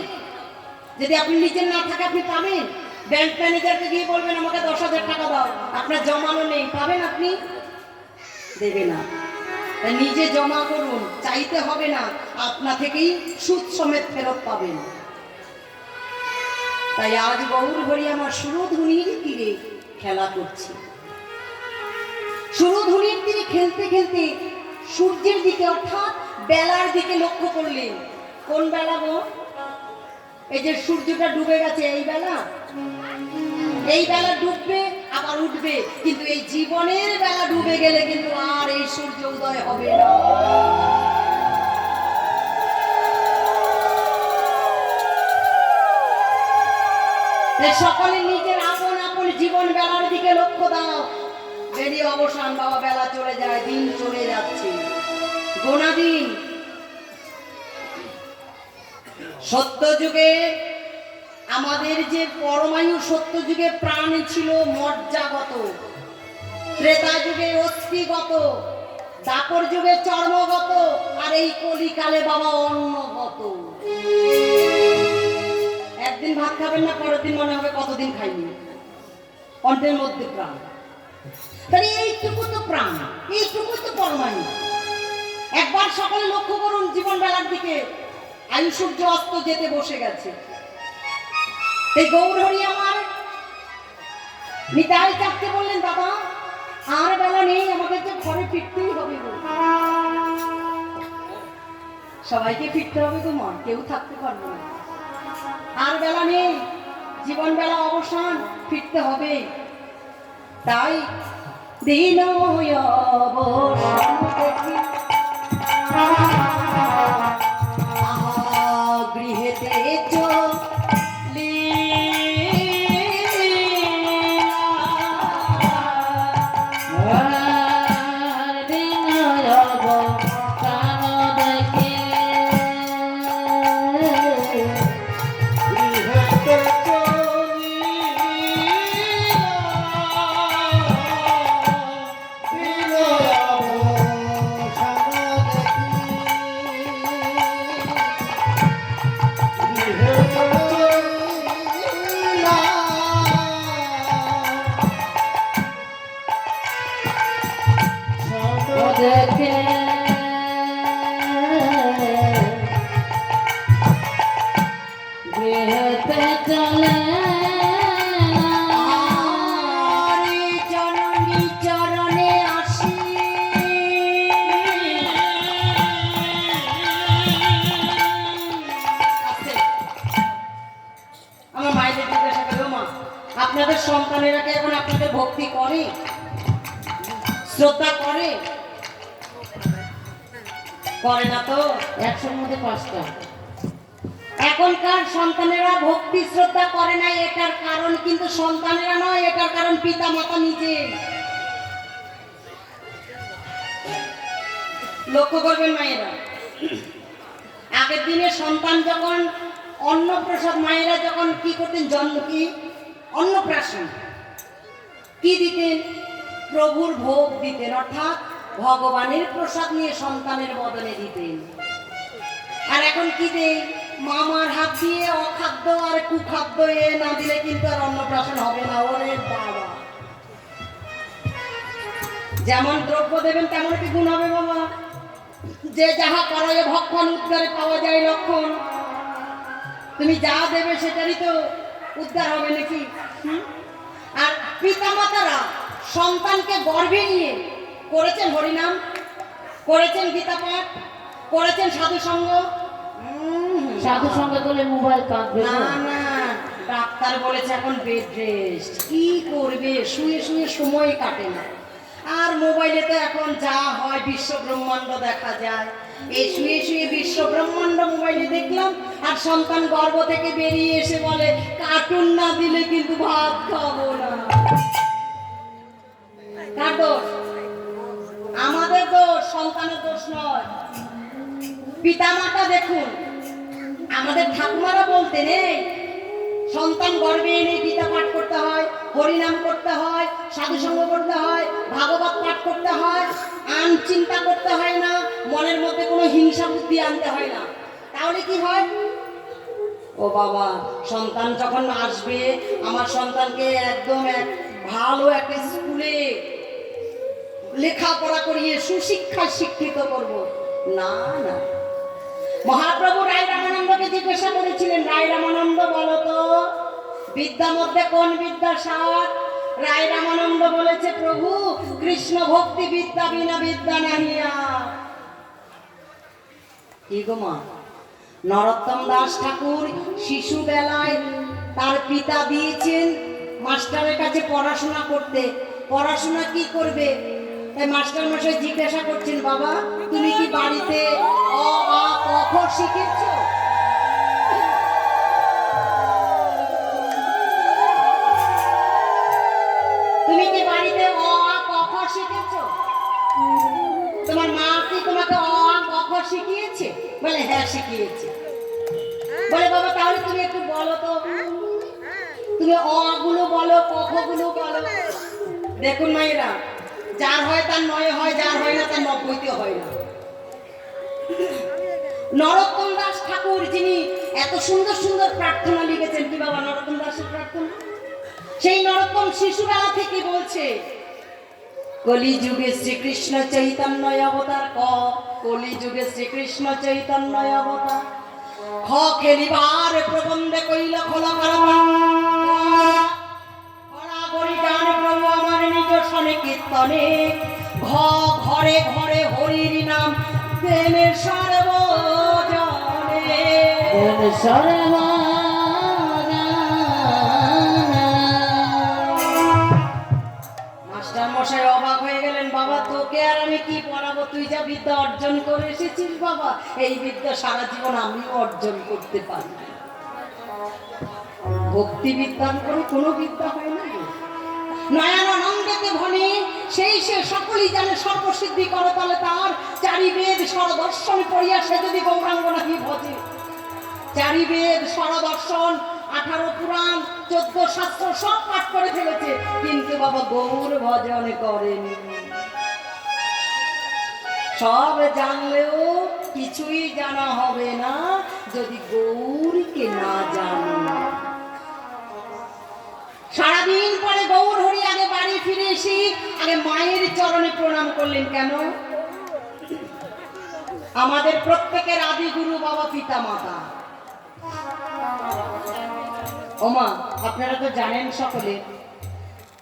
[SPEAKER 1] যদি আপনি নিজের না থাকে আপনি পাবেন? ব্যাংক ম্যানেজারকে গিয়ে বলবেন আমাকে 10,000 টাকা দাও, আপনার জমানো নেই, পাবেন আপনি? দেবে না। তাই নিজে জমা করুন, চাইতে হবে না, আপনা থেকেই সুদ সমেত ফেরত পাবেন। তাই আজ গৌর হরি আমার সুরধুনির তীরে খেলা করছি। সুরধুনির তীরে খেলতে খেলতে সূর্যের দিকে অর্থাৎ বেলার দিকে লক্ষ্য করলেন। কোন বেলা গো? এই যে সূর্যটা ডুবে গেছে, এই বেলা। এই বেলা ডুববে আবার উঠবে, কিন্তু এই জীবনের বেলা ডুবে গেলে কিন্তু আর এই সূর্য উদয় হবে না। সকলে নিজের আপন আপন জীবন বেলার দিকে লক্ষ্য দাও। যদি অবসান বাবা, বেলা চলে যায়, দিন চলে যাচ্ছে, গোনা দিন। সত্য যুগে আমাদের যে পরমায়ু, সত্য যুগে প্রাণ ছিল মজ্জাগত, ত্রেতা যুগে অস্থিগত, দাপর যুগে চর্মগত, আর এই কলিকালে বাবা অন্নগত। একদিন ভাত খাবেন না, পরের দিন মনে হবে কতদিন খাইনি, অন্নের মধ্যে প্রাণ। তাহলে এইটুকু তো প্রাণ, এইটুকু তো পরমায়ু। একবার সকলে লক্ষ্য করুন জীবন বেলার দিকে, আয়ু সূর্য অস্ত যেতে বসে গেছে। এই গৌরহরি আমার নিতাই চাকতে বললেন, দাদা আর বেলা নেই, আমাদের তো ঘরে ফিরতেই হবে গো। সবাইকে ফিরতে হবে গো মা, কেউ থাকতে পারবে না। আর বেলা নেই, জীবন বেলা অবসান, ফিরতে হবে। তাই দিন গৃহেতে চলি আপনাদের সন্তানেরা কি এখন আপনাদের ভক্তি করে, শ্রদ্ধা করে? করে না তো। 100-র মধ্যে 5টা। এখনকার সন্তানেরা ভক্তি শ্রদ্ধা করে না, এটার কারণ কিন্তু সন্তানেরা নয়, এটার কারণ পিতা মাতা নিজে। লক্ষ্য করবেন মায়েরা, আগের দিনে সন্তান যখন অন্নপ্রাশন, মায়েরা যখন কি করতেন, জন্ম কি অন্নপ্রাশন কি দিতেন? প্রভুর ভোগ দিতেন, অর্থাৎ ভগবানের প্রসাদ নিয়ে সন্তানের বদলে দিতেন। আর এখন কি দেয়? মামার হাত দিয়ে অখাদ্য আর কুখাদ্য এ না দিলে কিন্তু আর অন্নপ্রাশন হবে না। ওরে বাবা, যেমন দ্রব্য দেবেন তেমন কি গুণ হবে বাবা? যে যাহা করায় ভক্ষণ উদ্ধারে পাওয়া যায় লক্ষণ। তুমি যা দেবে সেটারই তো উদ্ধার হবে নাকি? আর পিতামাতারা সন্তানকে গর্ভে নিয়ে করেছেন হরিনাম, করেছেন গীতা পাঠ, করেছেন সাধু সঙ্গ।
[SPEAKER 3] সাধু সঙ্গে করলে মোবাইল কাঁদবে
[SPEAKER 1] না না, ডাক্তার বলেছে এখন বেড রেস্ট। কি করবে, শুয়ে শুয়ে সময় কাটে না। আর মোবাইলে তো এখন যা হয় বিশ্ব ব্রহ্মাণ্ড দেখা যায়। এই শুয়ে শুয়ে বিশ্ব ব্রহ্মাণ্ড মোবাইলে দেখলাম, আর সন্তান গর্ভ থেকে বেরিয়ে এসে বলে কার্টুন না দিলে কিন্তু ভাত খাবো না। কার দোষ? আমাদের দোষ, সন্তানের দোষ নয়। পিতামাতা দেখুন, আমাদের ঠাকুমারা বলতেন এই সন্তান গর্ভে এনে গীতা পাঠ করতে হয়, হরিনাম করতে হয়, সাধুসঙ্গ করতে হয়, ভাগবত পাঠ করতে হয়, আন চিন্তা করতে হয় না, মনের মধ্যে কোনো হিংসা বুদ্ধি আনতে হয় না। তাহলে কি হয়? ও বাবা, সন্তান যখন আসবে আমার সন্তানকে একদম ভালো একটা স্কুলে লেখাপড়া করিয়ে সুশিক্ষায় শিক্ষিত করব। না না, মহাপ্রভু রায় রামানন্দকে জিজ্ঞাসা করেছিলেন, রায় রামানন্দ বলো তো বিদ্যা মধ্যে কোন বিদ্যা সার? রায় রামানন্দ বলেছে, প্রভু কৃষ্ণ ভক্তি বিদ্যা বিনা বিদ্যা নাহিয়া। কি গো মা, নরোত্তম দাস ঠাকুর শিশু বেলায় তার পিতা দিয়েছেন মাস্টারের কাছে পড়াশোনা করতে। পড়াশোনা কি করবে? তাই মাস্টার মশাই জিজ্ঞাসা করছেন, বাবা তুমি কি বাড়িতে অ আ ক খ শিখেছ? তুমি কি বাড়িতে অ আ ক খ শিখেছ? তোমার মা কি তোমাকে অ আ ক খ শিখিয়েছে? বলে হ্যাঁ শিখিয়েছে। বলে বাবা তাহলে তুমি একটু বলো তো, তুমি অ আ গুলো বলো, ক খ গুলো বলো। দেখুন মায়েরা, যার হয় তার 9 হয়, যার হয় না তার 90তে হয় না। নরোত্তম দাস ঠাকুর যিনি এত সুন্দর সুন্দর প্রার্থনা লিখেছেন, কি বাবা নরোত্তম দাসের প্রার্থনা? সেই নরোত্তম শিশুবেলা থেকে বলছে, কলিযুগে শ্রীকৃষ্ণ চৈতন্য অবতার, কলিযুগে শ্রীকৃষ্ণ চৈতন্য অবতার, খ খেলিবার প্রবন্ধে কইল খোলা প্রভু আমার নিজ সনে কীর্তনে, ঘরে ঘরে হরির নাম প্রেমের সর্বজনে। মাস্টার মশাই অবাক হয়ে গেলেন, বাবা তোকে আর আমি কি পড়াবো, তুই যা বিদ্যা অর্জন করে এসেছিস বাবা, এই বিদ্যা সারা জীবন আমিও অর্জন করতে পারি। ভক্তি বিদ্যার করে কোনো বিদ্যা হয় না। নয়নানন্দেতে ভনে সেই সে সকলেই জানে সর্বসিদ্ধি করতলে তার, চারি বেদ স্বরদর্শন পড়িয়া সে যদি গৌরাঙ্গ নাহি ভজে। চারি বেদ স্বরদর্শন 18 পুরাণ 14 শাস্ত্র সব পাঠ করে ফেলেছে, কিন্তু বাবা গৌর ভজন করেনি। সব জানলেও কিছুই জানা হবে না যদি গৌরকে না জানো। সারাদিন পরে গৌর হরি আগে বাড়ি ফিরে এসে আগে মায়ের চরণে প্রণাম করলেন। কেন? আমাদের প্রত্যেকের আদি গুরু বাবা পিতা মাতা। ওমা, আপনারা তো জানেন সকলে,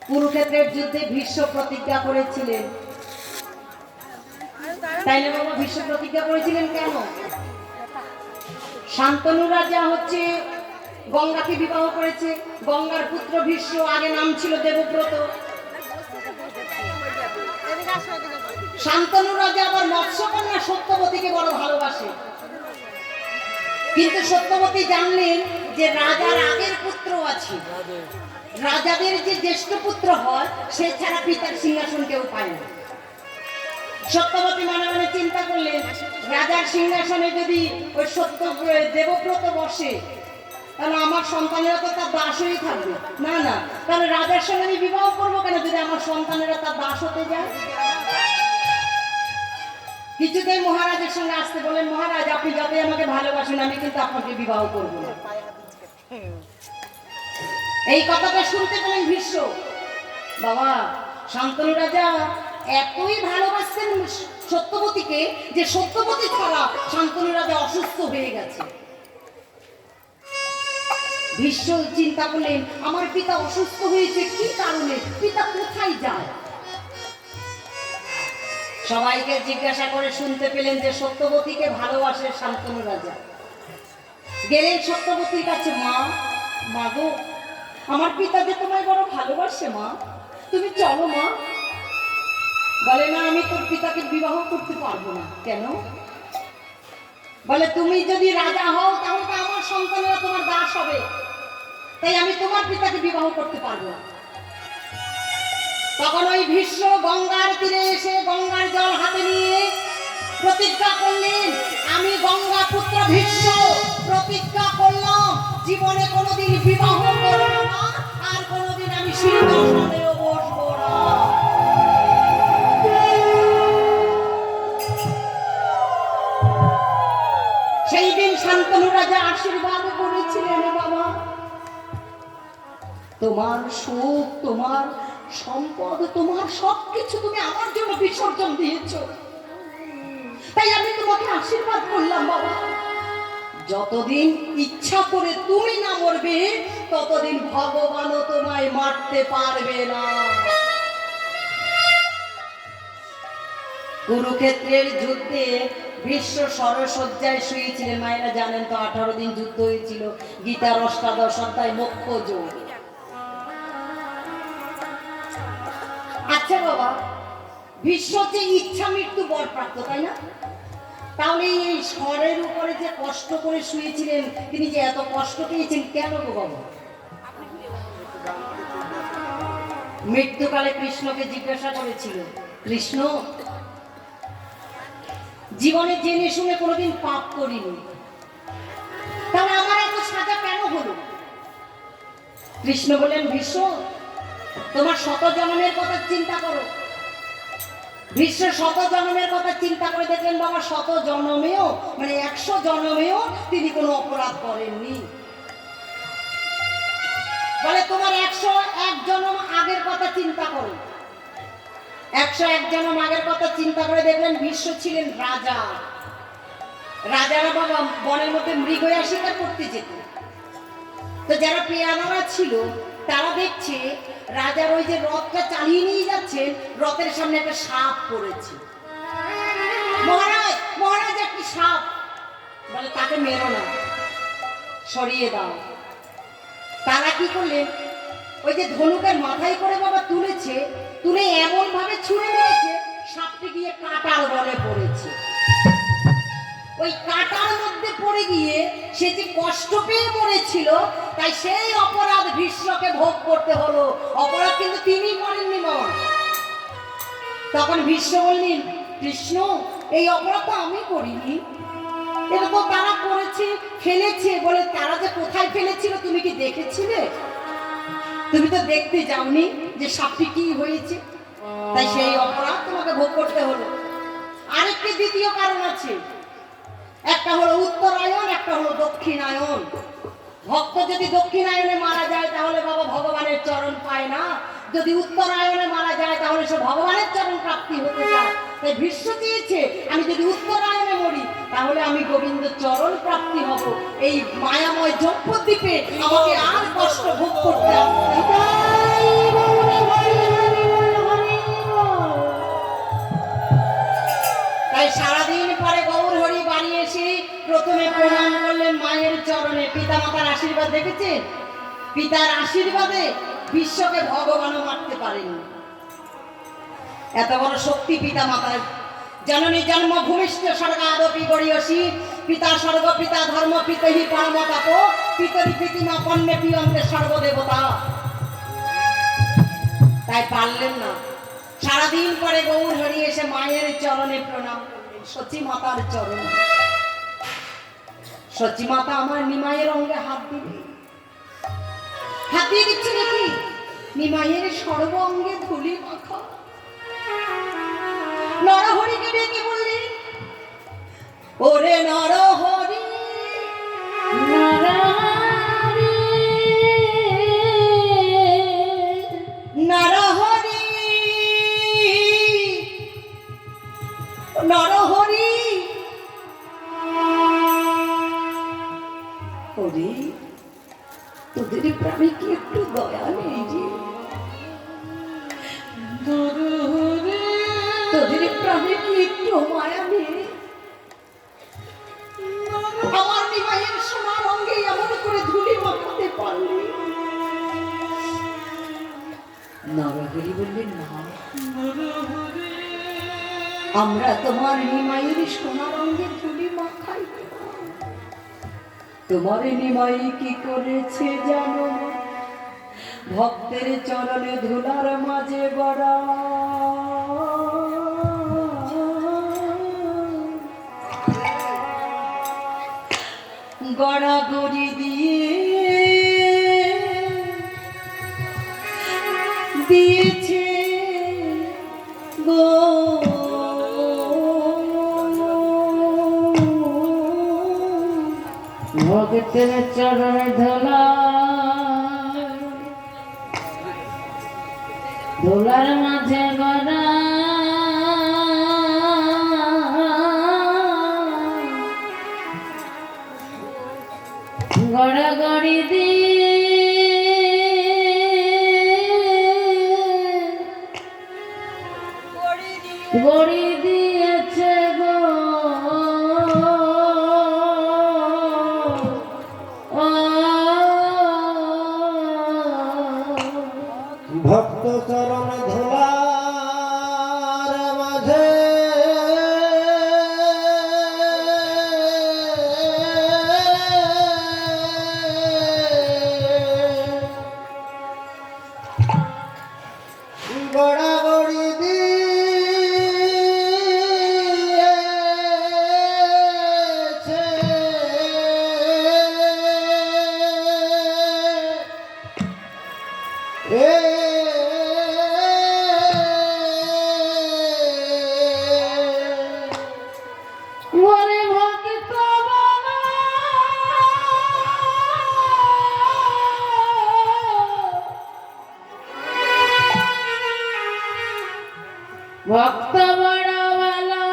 [SPEAKER 1] কুরুক্ষেত্রের যুদ্ধে ভীষ্ম প্রতিজ্ঞা করেছিলেন, তাই না বাবা? ভীষ্ম প্রতিজ্ঞা করেছিলেন কেন? শান্তনু রাজা হচ্ছে গঙ্গাকে বিবাহ করেছে, গঙ্গার পুত্র ভীষ্ম, আগে নাম ছিল দেবব্রত। শান্তনু রাজা আবার মৎস্যকন্যা সত্যবতীকে বড় ভালোবাসে, কিন্তু সত্যবতী জানলেন যে রাজার আগের পুত্র আছে, রাজাদের যে জ্যেষ্ঠ পুত্র হয় সে ছাড়া পিতার সিংহাসন কেউ পায় না। সত্যবতী মনে মনে চিন্তা করলেন, রাজার সিংহাসনে যদি ওই দেবব্রত বসে তাহলে আমার সন্তানেরা তো তার দাস হয়েই থাকবে। না না, তাহলে রাজার সঙ্গে আমি বিবাহ করবো কেন যদি আমার সন্তানেরা তার দাস হতে যায়? কিছুতেই মহারাজের সঙ্গে আসতে বলেন, মহারাজ আপনি যতই আমাকে ভালোবাসেন আমি কিন্তু আপনাকে বিবাহ করব না। এই কথাটা শুনতে পেলেন ভীষ্ম। বাবা শান্তনু রাজা এতই ভালোবাসতেন সত্যবতীকে যে সত্যবতী ছাড়া শান্তনু রাজা অসুস্থ হয়ে গেছে। ভীষ্ম চিন্তা করলেন, আমার পিতা অসুস্থ হয়েছে কি কারণে, পিতা কোথায় যায়? সবাইকে জিজ্ঞাসা করে শুনতে পেলেন যে সত্যবতীকে ভালোবাসে শান্তনু রাজা। গেলেন সত্যবতীর কাছে, মা, মা গো, আমার পিতা যে তোমায় বড় ভালোবাসে মা, তুমি চলো মা। বলে না, আমি তোর পিতাকে বিবাহ করতে পারবো না। কেন? বলে তুমি যদি রাজা হও তাহলে তো আমার সন্তানেরা তোমার দাস হবে, তাই আমি তোমার পিতাকে বিবাহ করতে পারবো না। তখন ওই ভীষ্ম গঙ্গার তীরে এসে গঙ্গার জল হাতে নিয়ে প্রতিজ্ঞা করলেন, আমি গঙ্গা পুত্র ভীষ্ম প্রতিজ্ঞা করলাম জীবনে কোনোদিন বিবাহ করব না, আর কোনোদিন আমি সিংহাসনেও বসবো না। সেই দিন শান্তনু রাজা আশীর্বাদ করেছিলেন, তোমার সুখ, তোমার সম্পদ, তোমার সবকিছু তুমি আমার জন্য বিসর্জন দিয়েছো। তাই আমি তোমাকে আশীর্বাদ করলাম বাবা, যতদিন ইচ্ছা করে তুমি না মরবে ততদিন ভগবানও তোমায় মারতে পারবে না। কুরুক্ষেত্রের যুদ্ধে ভীষ্ম সরসজ্জায় শুয়েছিলেন, মায়েরা জানেন তো 18 দিন যুদ্ধ হয়েছিল। গীতার অষ্টাদশ অধ্যায় মোক্ষ যোগ। আচ্ছা বাবা, ভীষ্ম যে ইচ্ছা মৃত্যু বর প্রাপ্ত, তাই না? তাহলে এই স্বরের উপরে যে কষ্ট করে শুয়েছিলেন, তিনি যে এত কষ্ট পেয়েছেন কেন গো বাবা? মৃত্যুকালে কৃষ্ণকে জিজ্ঞাসা করেছিল, কৃষ্ণ, জীবনে জেনে শুনে কোনোদিন পাপ করিনি, তাহলে আমার এত সাজা কেন হলো? কৃষ্ণ বললেন, ভীষ্ম, তোমার শত জন্মের কথা চিন্তা করো। ভীষ্ম শত জন্মের কথা চিন্তা করে দেখলেন বাবা, শত জন্মেও মানে 100 জন্মেও তিনি কোনো অপরাধ করেননি। বলে তোমার 101 জন্ম আগের কথা চিন্তা করো। 101 জন্ম আগের কথা চিন্তা করে দেখলেন ভীষ্ম ছিলেন রাজা। রাজারা বাবা বনের মধ্যে মৃগয়া শিকার করতে যেত। তো যারা পেয়াদারা ছিল তারা দেখছে রাজার ওই যে রথটা চালিয়ে নিয়ে যাচ্ছে, রথের সামনে একটা সাপ পড়েছে। মহারাজ, মহারাজ একটি সাপ। বলে তাকে মেরো না, সরিয়ে দাও। তারা কি করলেন, ওই যে ধনুকের মাথায় করে বাবা তুলেছে, তুলে এমন ভাবে ছুঁড়ে দিয়েছে সাপটি গিয়ে কাঁটার বনে পড়েছে। ওই কাঁটার মধ্যে পড়ে গিয়ে সে যে কষ্ট পেয়ে মরেছিল, তাই সেই অপরাধ ভীষ্মকে ভোগ করতে হলো। অপরাধ কিন্তু তিনি করেননি মন। তখন ভীষ্ম বললেন, কৃষ্ণ, এই অপরাধ তো আমি করিনি, এটা তো তারা করেছে, ফেলেছে। বলে তারা যে কোথায় ফেলেছিল তুমি কি দেখেছিলে? তুমি তো দেখতে যাওনি যে সাপটি কি হয়েছে, তাই সেই অপরাধ তোমাকে ভোগ করতে হলো। আরেকটি দ্বিতীয় কারণ আছে, একটা হলো উত্তরায়ণ, একটা হলো দক্ষিণায়ন। ভক্ত যদি দক্ষিণায়নে মারা যায় তাহলে বাবা ভগবানের চরণ পায় না, যদি উত্তরায়ণে মারা যায় তাহলে সে ভগবানের চরণ প্রাপ্তি হতে চায়। তাই ভীষ্ম চেয়েছে আমি যদি উত্তরায়ণে মরি তাহলে আমি গোবিন্দ চরণ প্রাপ্তি হব, এই মায়াময় জম্পদ্বীপে আমাকে আর কষ্ট ভোগ করতে হবে না। তাই সারাদিন পরে গৌর হরি বাড়ি এসে প্রথমে প্রণাম করলেন মায়ের চরণে। পিতা মাতার আশীর্বাদ দেখেছেন? পিতার আশীর্বাদে বিশ্বকে ভগবানও মারতে পারেনি। এত বড় শক্তি পিতা মাতার। জননী জন্মভূমিষ্ঠ স্বর্গাদপি গড়িয়সী, পিতা স্বর্গ পিতা ধর্ম পিতহি পরম তাপ, পিতরি পিতিমা পণ্যে পিয়ন্তে সর্বদেবতা। তাই পারলেন না। সারাদিন পরে গৌর হরি এসে মায়ের চরণে প্রণাম করলেন, সচী মাতার চরণে। সচী মাতা আমার নিমাইয়ের অঙ্গে হাত দিলেন। হাত দিয়ে দিচ্ছে নাকি? নিমাইয়ের সর্ব অঙ্গে ধুলি মাখা। নরহরিকে ডেকে বললেন, ওরে নরহরি, নরহরি, নরহরি, ওরে তোদের প্রাণে কি একটু দয়া নেই যে? তোদের প্রাণে কি একটু মায়া নেই? আমার নিমাইয়ের সোনার অঙ্গে এমন করে ধুলি মাখাতে পারলি? নরহরি বললেন, না, আমরা তোমার নিমাইয়ের সোনার অঙ্গে ধুলি মাখাই। তোমার নিমাই কি করেছে জানো? ভক্তের চরণে ধুলার মাঝে বড়া গড়াগড়ি দিয়েছে গো।
[SPEAKER 3] ভক্তের চরণে ধুলা দোলার মাঝে গড়া গড়াগড়ি দিয়ে গড়ি দিয়েছে গো ও
[SPEAKER 5] ভক্ত চরণ ধুলার মাঝে গড়াগড়ি দিয়েছে
[SPEAKER 3] ওরে ভক্ত বাবা ভক্ত বড় ভালো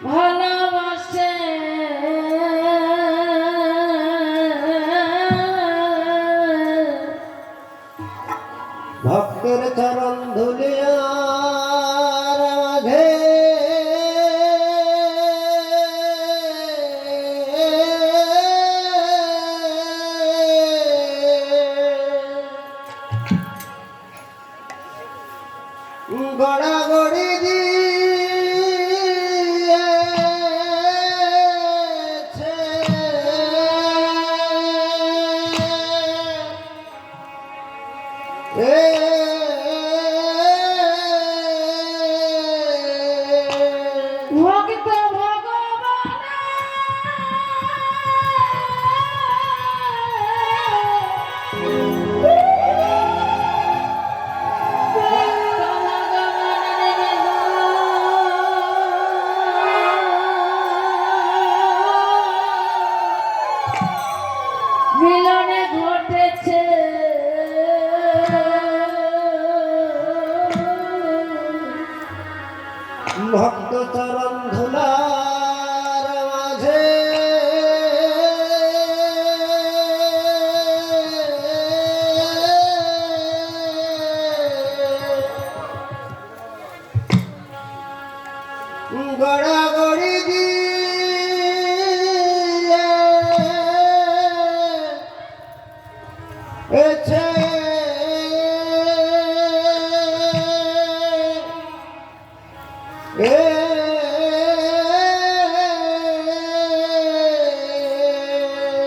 [SPEAKER 3] ভালোবাসে
[SPEAKER 5] ভক্তের চরণ ধুলিয়ার মাঝে গড়াগড়ি দিয়েছে
[SPEAKER 3] ভক্ত ভগবান মিলনে ঘটেছে
[SPEAKER 5] ভক্ত চরণ ধুলার মাঝে গড়াগড়ি দিয়েছে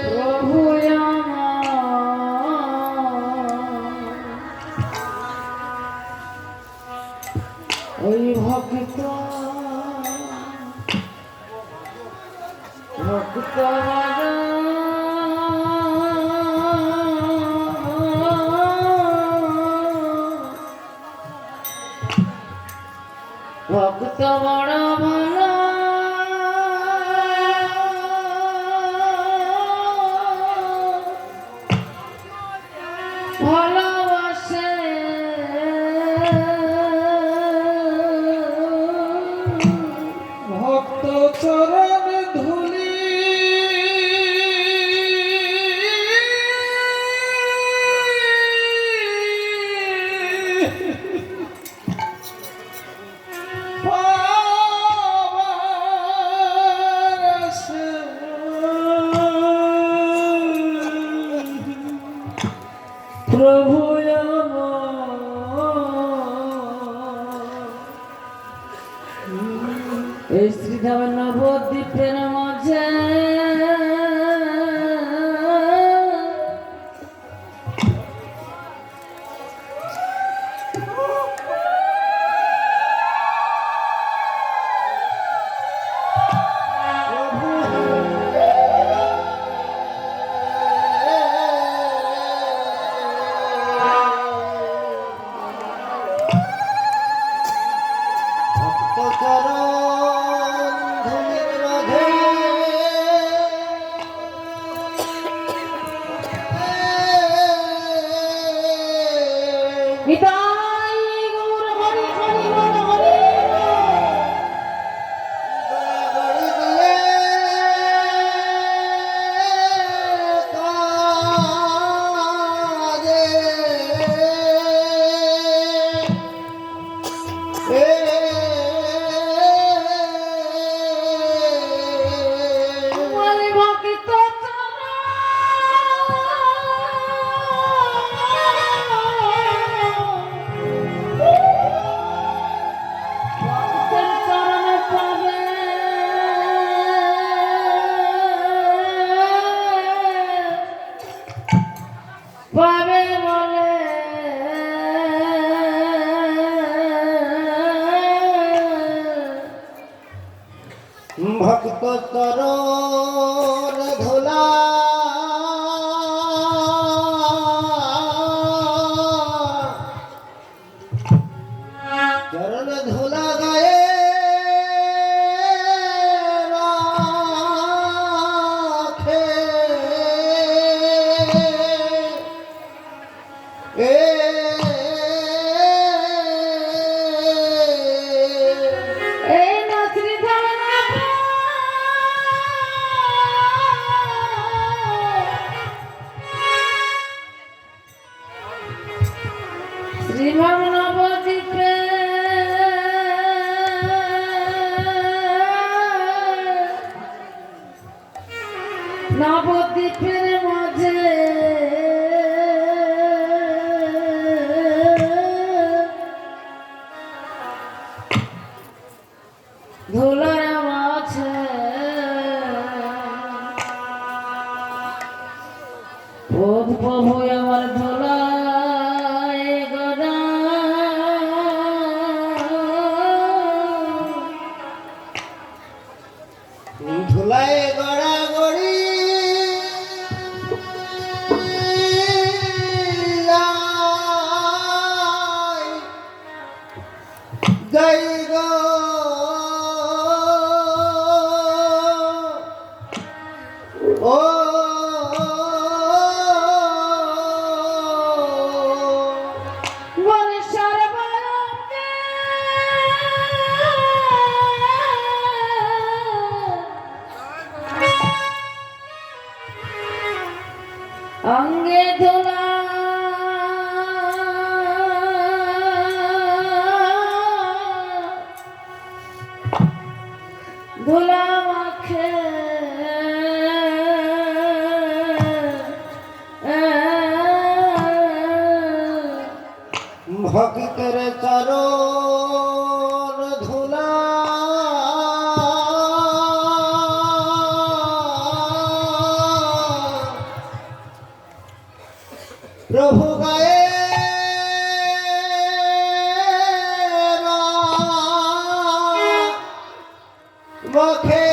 [SPEAKER 3] প্রভু ওই ভক্ত ভক্ত ভক্ত বড় ভালো ভালোবাসে
[SPEAKER 5] ভক্ত চরণ ধুলি
[SPEAKER 3] প্রভু এই শ্রীধাম নবদ্বীপের মাঝে নিতাই গৌর হরি হরি বল হরি
[SPEAKER 5] গড়াগড়ি দিয়ে কাজে
[SPEAKER 3] বল ভক্ত ভক্তের চরণ পাবে পাবে বলে
[SPEAKER 5] ভক্ত চরণ ধুলা চরণ ধুলা গায়ে রাখে
[SPEAKER 3] এই নাচরি ধারণা শ্রীমান নবদ্বীপে নবদ্বীপের মাঝে ধুলার মাঝে প্রভু আমার ধুলায় গদা
[SPEAKER 5] ধুলায় গড়াগড়ি জয় গো ও
[SPEAKER 3] বলে সর্বলোকে অঙ্গে ধুলা ধুলা মাখে
[SPEAKER 5] ভক্তের চরণ ধুলা প্রভু গায়ে মুখে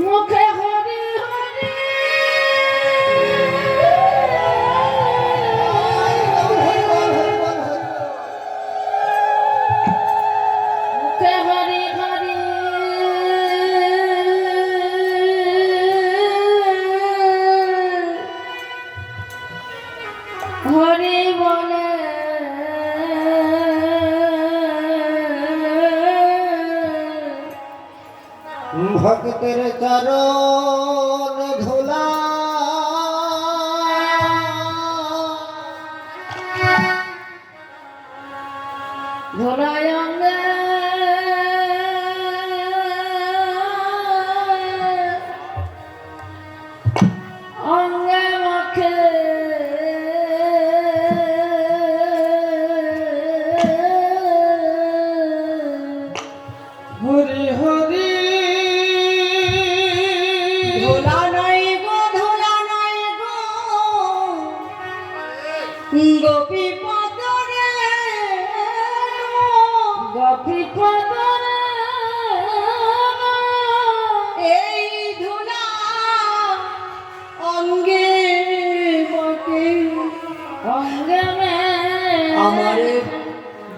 [SPEAKER 3] মুখে হরি হরি মুখে হরি হরি হরি বলে
[SPEAKER 5] ভক্তের চরণ ধুলা
[SPEAKER 3] ধুলায় অঙ্গে অঙ্গে মাখে
[SPEAKER 5] হরি হরি
[SPEAKER 1] ধুলা নয় গো ধুলা নয় গো গোপী পদরে
[SPEAKER 3] গোপী পদরে
[SPEAKER 1] এই ধুলা অঙ্গে বটে
[SPEAKER 3] অঙ্গে মে
[SPEAKER 1] আমার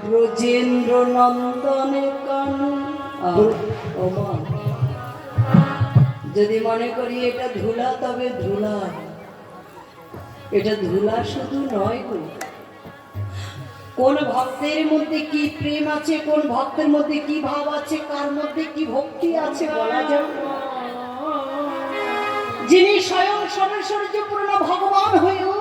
[SPEAKER 1] ব্রজেন্দ্র নন্দন কানু ও মা, যদি মনে করি এটা ধুলা তবে ধুলা, এটা ধুলা শুধু নয় গো। কোন ভক্তের মধ্যে কি প্রেম আছে, কোন ভক্তের মধ্যে কি ভাব আছে, কার মধ্যে কি ভক্তি আছে বলা যায় না। যিনি স্বয়ং সরস্বর্যপূর্ণ ভগবান হয়েও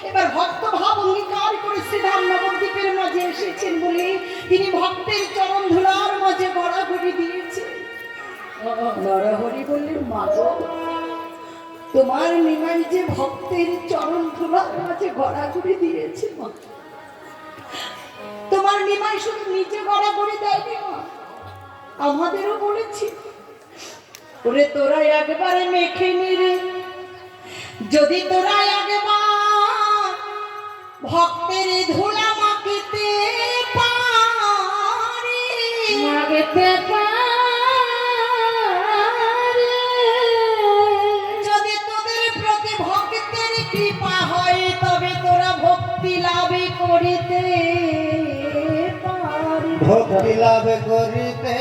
[SPEAKER 1] এবার ভক্ত ভাব অঙ্গীকার করে শ্রীধাম নবদ্বীপের মাঝে এসেছেন বলে তিনি ভক্তের চরণ ধুলার মাঝে গড়াগড়ি দিয়েছে। নরহরি বললেন, মা গো, তোমার নিমাই যে ভক্তের চরণ ধুলার মাঝে গড়াগড়ি দিয়েছে মা, তোমার নিমাই শুধু নিচে গড়াগড়ি দেয়নি মা, আমাদেরও বলেছি, ওরে তোরা একবারে মেখে নিরে, যদি তোরা একবার ভক্তের ধুলা মাখিতে পারে,
[SPEAKER 3] মাগতে পারে,
[SPEAKER 1] যদি তোদের প্রতি ভক্তের কৃপা হয়, তবে তোরা ভক্তি লাভ করিতে পারে।
[SPEAKER 5] ভক্তি লাভ করিতে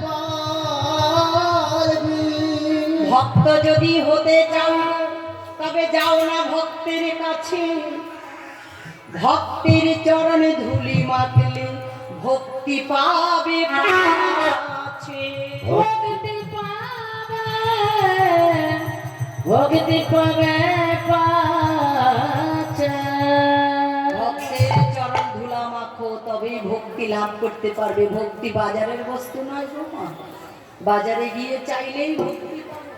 [SPEAKER 5] পারবি।
[SPEAKER 1] ভক্ত যদি হতে চাও তবে যাও না ভক্তের কাছে, ভক্তের চরণে ধুলি মাখলে ভক্তি পাবে কাছে।
[SPEAKER 3] ভক্তি পাবে, ভক্তি পাবে পাছে।
[SPEAKER 1] ভক্তের চরণ ধুলা মাখো, তবেই ভক্তি লাভ করতে পারবে। ভক্তি বাজারের বস্তু নয় গো মা, বাজারে গিয়ে চাইলেই ভক্তি পাবে।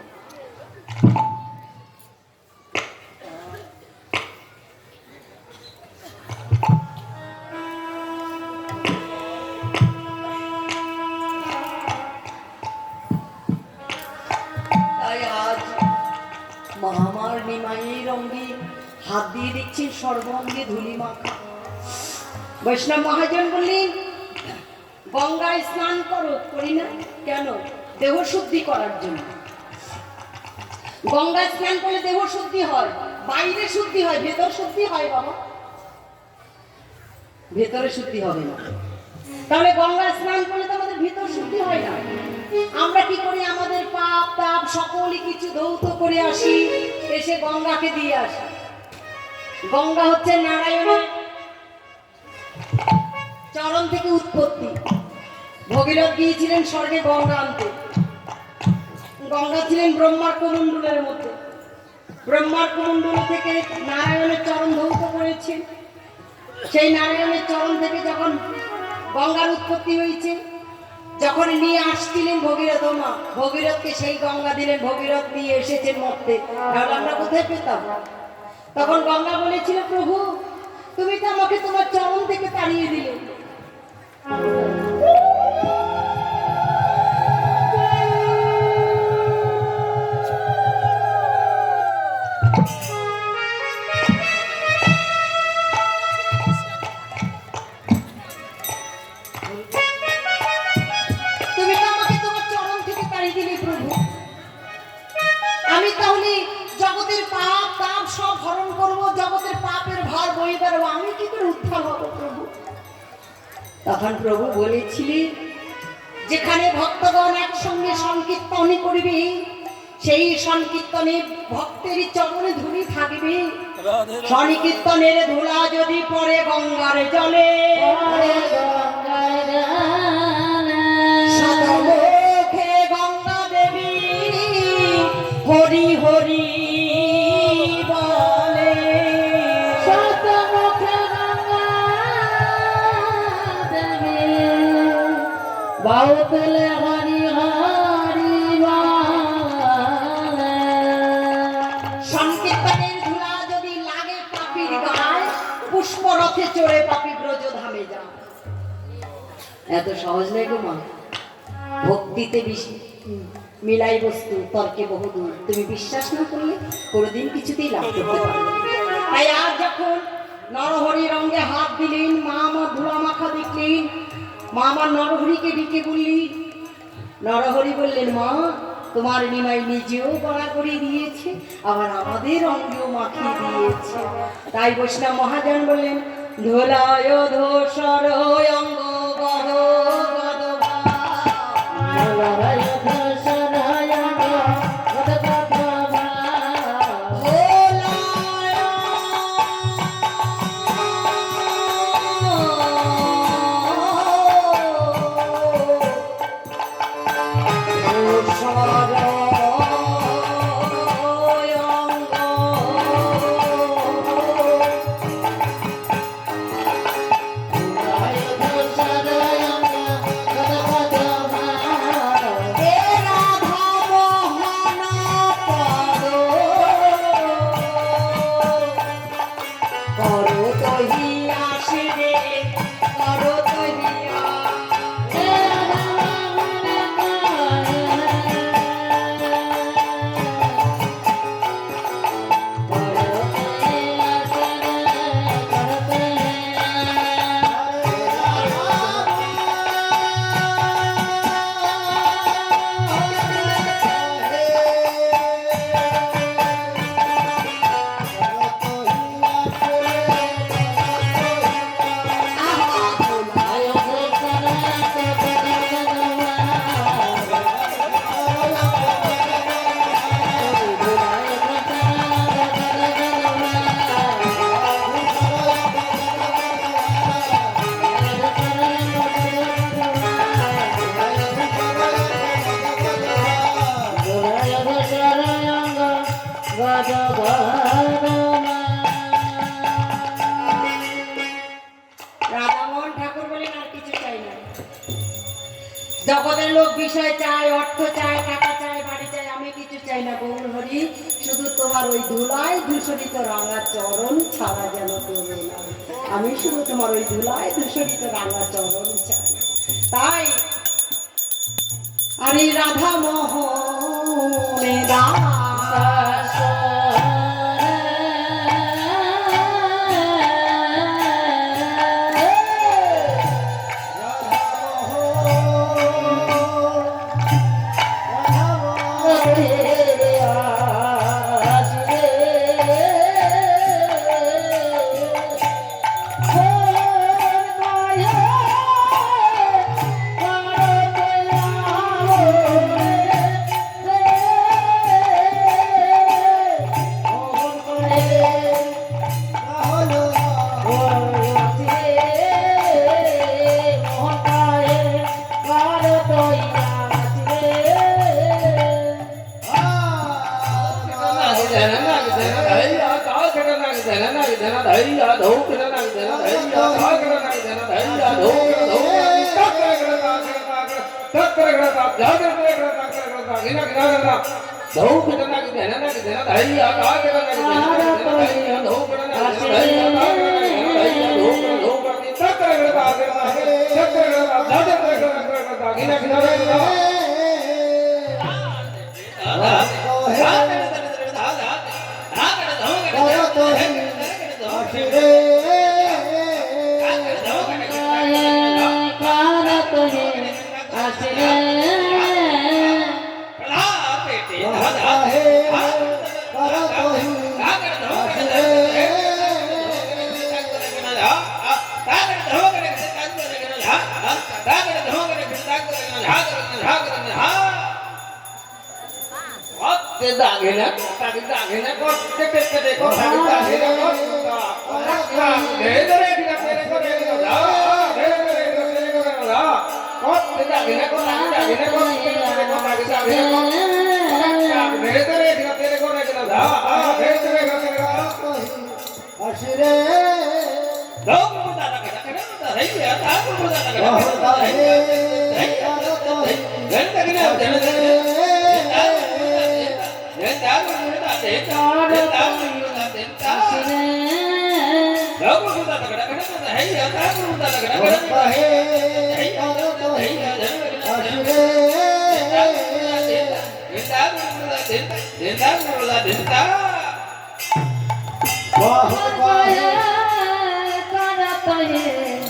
[SPEAKER 1] তাই আজ মহামার নিমাইয়ের অঙ্গে হাত দিয়ে দেখছি সর্বাঙ্গে ধুলি মাখা। বৈষ্ণব মহাজন বললেন, গঙ্গায় স্নান করো। করি না কেন? দেহ শুদ্ধি করার জন্য। গঙ্গায় স্নান করলে দেহ শুদ্ধি হয়, বাইরে শুদ্ধি হয়, ভেতর শুদ্ধি হয় বাবা, ভেতরে শুদ্ধি হবে না। তাহলে গঙ্গায় স্নান করলে তো আমাদের ভিতর শুদ্ধি হয় না। আমরা কি করি? আমাদের পাপ তাপ সকলই কিছু ধৌত করে আসি, এসে গঙ্গাকে দিয়ে আসি। গঙ্গা হচ্ছে নারায়ণের চরণ থেকে উৎপত্তি। ভগীরথ গিয়েছিলেন স্বর্গে গঙ্গা আনতে। গঙ্গা ছিলেন ব্রহ্মার কমণ্ডলের মধ্যে। ব্রহ্মার কমণ্ডল থেকে নারায়ণের চরণ ধৌত করেছেন। সেই নারায়ণের চরণ থেকে যখন গঙ্গার উৎপত্তি হয়েছে, যখন নিয়ে আসছিলেন ভগীরথ মা, ভগীরথকে সেই গঙ্গা দিলেন। ভগীরথ নিয়ে এসেছেন মরতে, তাহলে আমরা কোথায় পেতাম? তখন গঙ্গা বলেছিল, প্রভু তুমি তো আমাকে তোমার চরণ থেকে তাড়িয়ে দিলে। তুমি তো আমাকে তোমার চরণ থেকে তাড়িয়ে দিলে প্রভু, আমি তাহলে জগতের পাপ তাপ সব হরণ করবো, জগতের পাপের ভার বয়ে বেড়াবো, আমি কি করে উদ্ধার হব প্রভু? তখন প্রভু বলেছিলেন, যেখানে ভক্তগণ একসঙ্গে সংকীর্তন করবে, সেই সংকীর্তনে ভক্তের চরণে ধুলি থাকবে। সংকীর্তনের ধুলা যদি পড়ে গঙ্গার জলে, শতমুখে গঙ্গা দেবী হরি হরি বলে।
[SPEAKER 3] শতমুখে গঙ্গা দেবী বাউতলে হরি হরি বলে।
[SPEAKER 1] সংকীর্তনের ধুলা যদি লাগে পাপীর গায়ে, পুষ্পরথে চড়ে পাপী ব্রজধামে যায়। এত সহজ নয় গো মা। ভক্তিতে মিলাই বস্তু, তর্কে বহুদূর। তুমি বিশ্বাস না করলে কোনোদিন কিছুতেই লাভ করতে পারবে না। তাই আজ যখন নরহরির অঙ্গে হাত দিলেন, মা আমার ধুলা মাখা দেখলেন, মা আমার নরহরিকে ডেকে বললেন। নরহরি বললেন, মা তোমার নিমাই নিজেও গড়াগড়ি দিয়েছে, আবার আমাদের অঙ্গেও মাখিয়ে দিয়েছে। তাই বৈষ্ণব মহাজন বললেন, ধুলায় ধূসর অঙ্গ গদ গদ জগতের লোক বিষয় চায়, অর্থ চায়, টাকা চায়, বাড়ি চায়, আমি কিছু চাই না গৌর হরি, শুধু তোমার ওই ধুলায় ধূসরিত রাঙা চরণ ছাড়া যেন তুমি না। আমি শুধু তোমার ওই ধুলায় ধূসরিত রাঙা চরণ চাই। তাই আরে রাধা মোহনে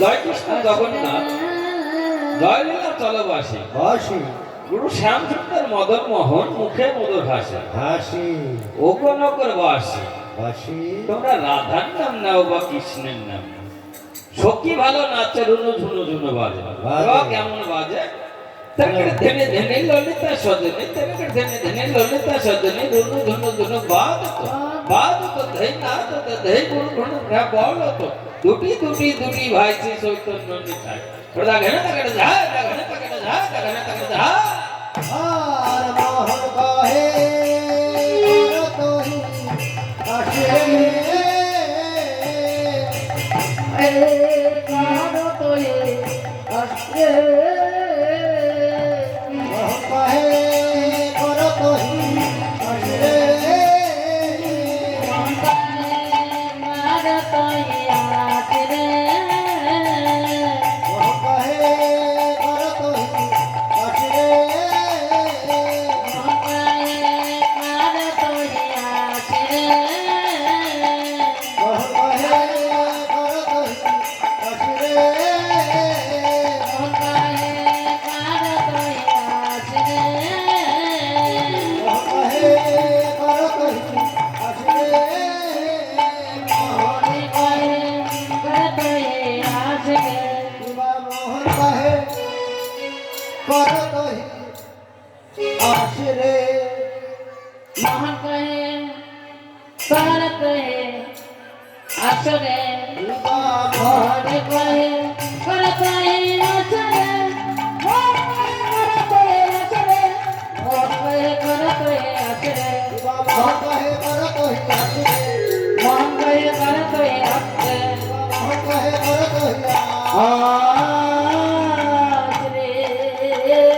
[SPEAKER 6] জয় কৃষ্ণ জগন্নাথ, জয় লীলা চলবাসী
[SPEAKER 5] হাসি
[SPEAKER 6] গুরু শ্যামচন্দ্র মদন মোহন মুখে মধুর ভাষা
[SPEAKER 5] হাসি
[SPEAKER 6] ও নগর বাসী।
[SPEAKER 5] হাসি
[SPEAKER 6] তোমরা রাধার নাম নাও বা কৃষ্ণের নাম নাও, সখী ভালো নাচে রুনু ঝুনু ঝুনু বাজে। বাবা কেমন বাজে? তেমন ধেনে ধেনে ললিতা সজনে, তেমন ধেনে ধেনে ললিতা সজনে, রুনু ঝুনু ঝুনু বাদ তো ধৈ না তো ধৈ গুরু গুরু বল তো দুটি দুটি দুটি ভাইছি চৈতন্য নিতাই। ওরা ঘেনে তাকে যা ঘেনে তাকে যা ঘেনে তাকে যা
[SPEAKER 5] আর মোহন কহে তোহি হাসি মোহন কহে কর তোহি হাসি মোহন কহে কর তোহি হাসি মোহন কহে কর তোহি হাসি মোহন কহে কর তোহি হাসি মোহন কহে কর তোহি হাসি রে
[SPEAKER 3] আসরে ঘরে কহে করতে আসরে আসরে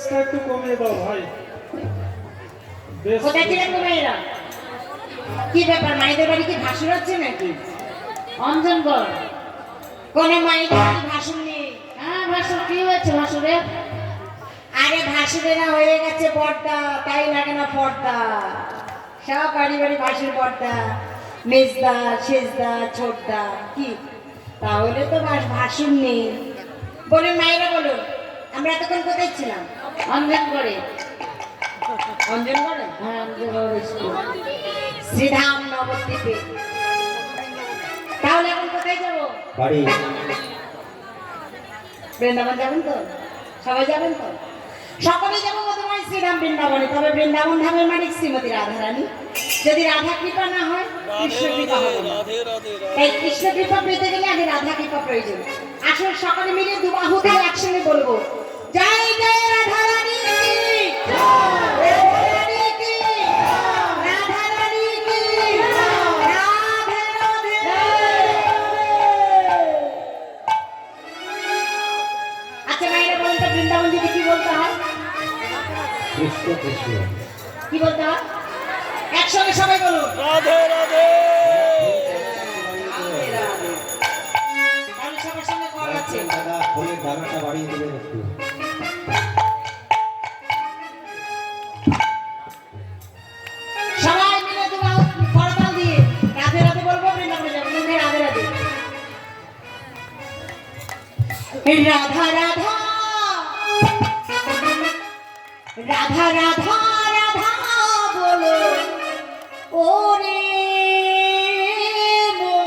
[SPEAKER 7] বেশটা একটু কমিয়ে দাও ভাই বেশ
[SPEAKER 3] কোথায় ছিলেন গো মেয়েরা?
[SPEAKER 1] কি ব্যাপার, মাইদের বাড়ি কি ভাসুর হচ্ছে নাকি?
[SPEAKER 3] অঞ্জনগড়।
[SPEAKER 1] কোনো মাইদের বাড়ি ভাসুর নেই।
[SPEAKER 3] হ্যাঁ ভাসুর, কি হয়েছে ভাসুরে?
[SPEAKER 1] আরে ভাসুরেরা হয়ে গেছে পর্দা, তাই লাগে না পর্দা। সব বাড়ি বাড়ি ভাসুর পর্দা, মেজদা সেজদা ছোটদা। কি তাহলে তো ভাসুর নেই। বলুন মায়েরা বলুন, আমরা এতক্ষণ কোথায় ছিলাম?
[SPEAKER 3] অঞ্জনগড়ে।
[SPEAKER 1] অঞ্জনগড়ে?
[SPEAKER 3] হ্যাঁ অঞ্জনগড় স্কুল।
[SPEAKER 1] শ্রীধাম নবদ্বীপে। তাহলে এখন কোথায় যাবো?
[SPEAKER 5] বাড়ি
[SPEAKER 1] বৃন্দাবন যাবেন তো? সবাই যাবেন তো? সকলে যাবো তোমার শ্রীরাম বৃন্দাবনে। তবে বৃন্দাবন ধামের মালিক শ্রীমতী রাধারানী। যদি রাধা কৃপা না হয়, কৃষ্ণ কৃপা হবে না।
[SPEAKER 4] রাধে রাধে রাধে
[SPEAKER 1] তাই কৃষ্ণ কৃপা পেতে গেলে আগে রাধা কৃপা প্রয়োজন। আসলে সকলে মিলে দুবাহু দিয়ে একসঙ্গে বলবো, জয় জয় রাধারানী কি, রাধারানী কি, রাধারানী কি, রাধে রাধে। আচ্ছা মায়েরা বলুন তো, বৃন্দাবন দিদি কি বলতে হয়?
[SPEAKER 5] কৃষ্ণ কৃষ্ণ
[SPEAKER 1] কি বলতে হয়? একসঙ্গে সবাই বলুন।
[SPEAKER 4] রাধে রাধে
[SPEAKER 1] তাহলে সবার সঙ্গে কল আছে।
[SPEAKER 5] দাদা ফোনের ডানাটা বাড়িয়ে দিলেন একটু
[SPEAKER 1] সবাই মিলে দুবাহু করতাল দিয়ে রাধে রাধে বলবো, বৃন্দাবনে যাবো। মুখে রাধে রাধে। রাধা রাধা রাধা রাধা রাধা বলো ওরে মন।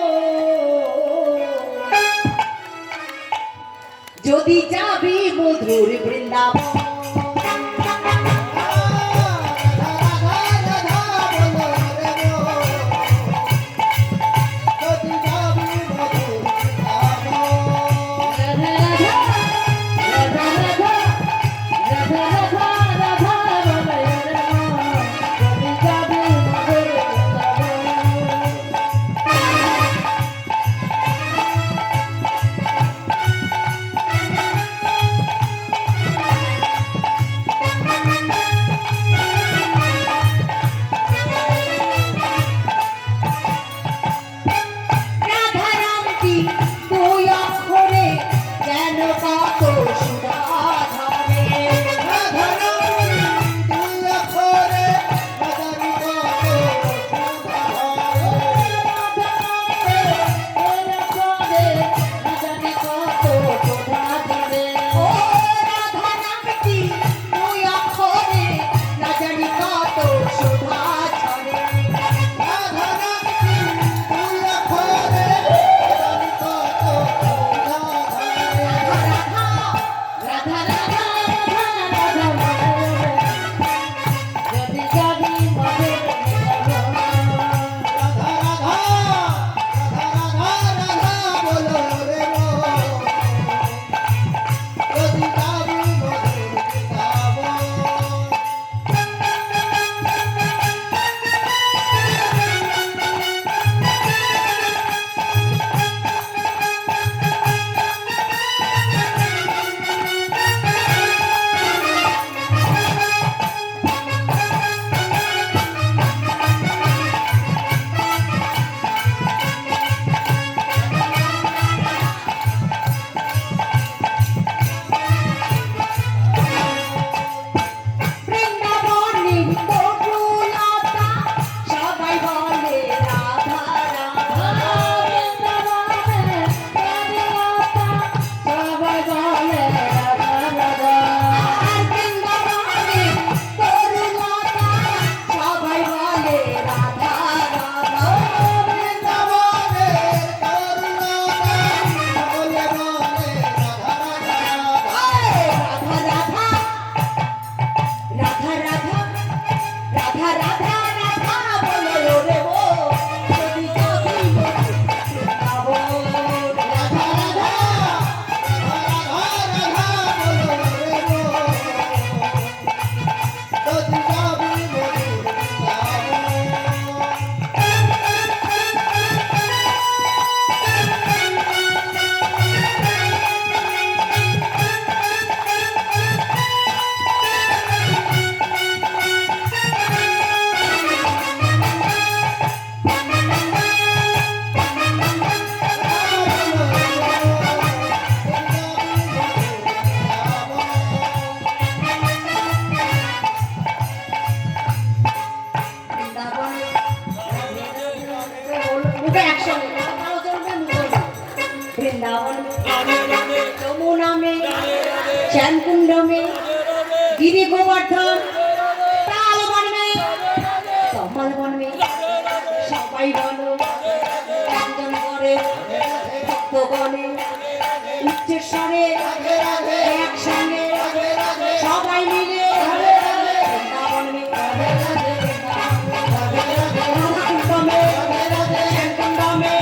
[SPEAKER 1] যদি যাবি মধুর বৃন্দাবন,
[SPEAKER 3] রাধা রাধা রাধা রাধা রাধা রাধা রাধা বলে রে মন, যদি যাবি মধুর বৃন্দাবন।
[SPEAKER 1] শ্যামকুণ্ড মে গিরি গোবর্ধন তাল বন মে কমল বন মে সবাই বলো একজন করে ভক্তগণে উচ্চস্বরে একসঙ্গে সবাই মিলে বৃন্দাবন মে রাধাকুণ্ড মে শ্যামকুণ্ড মে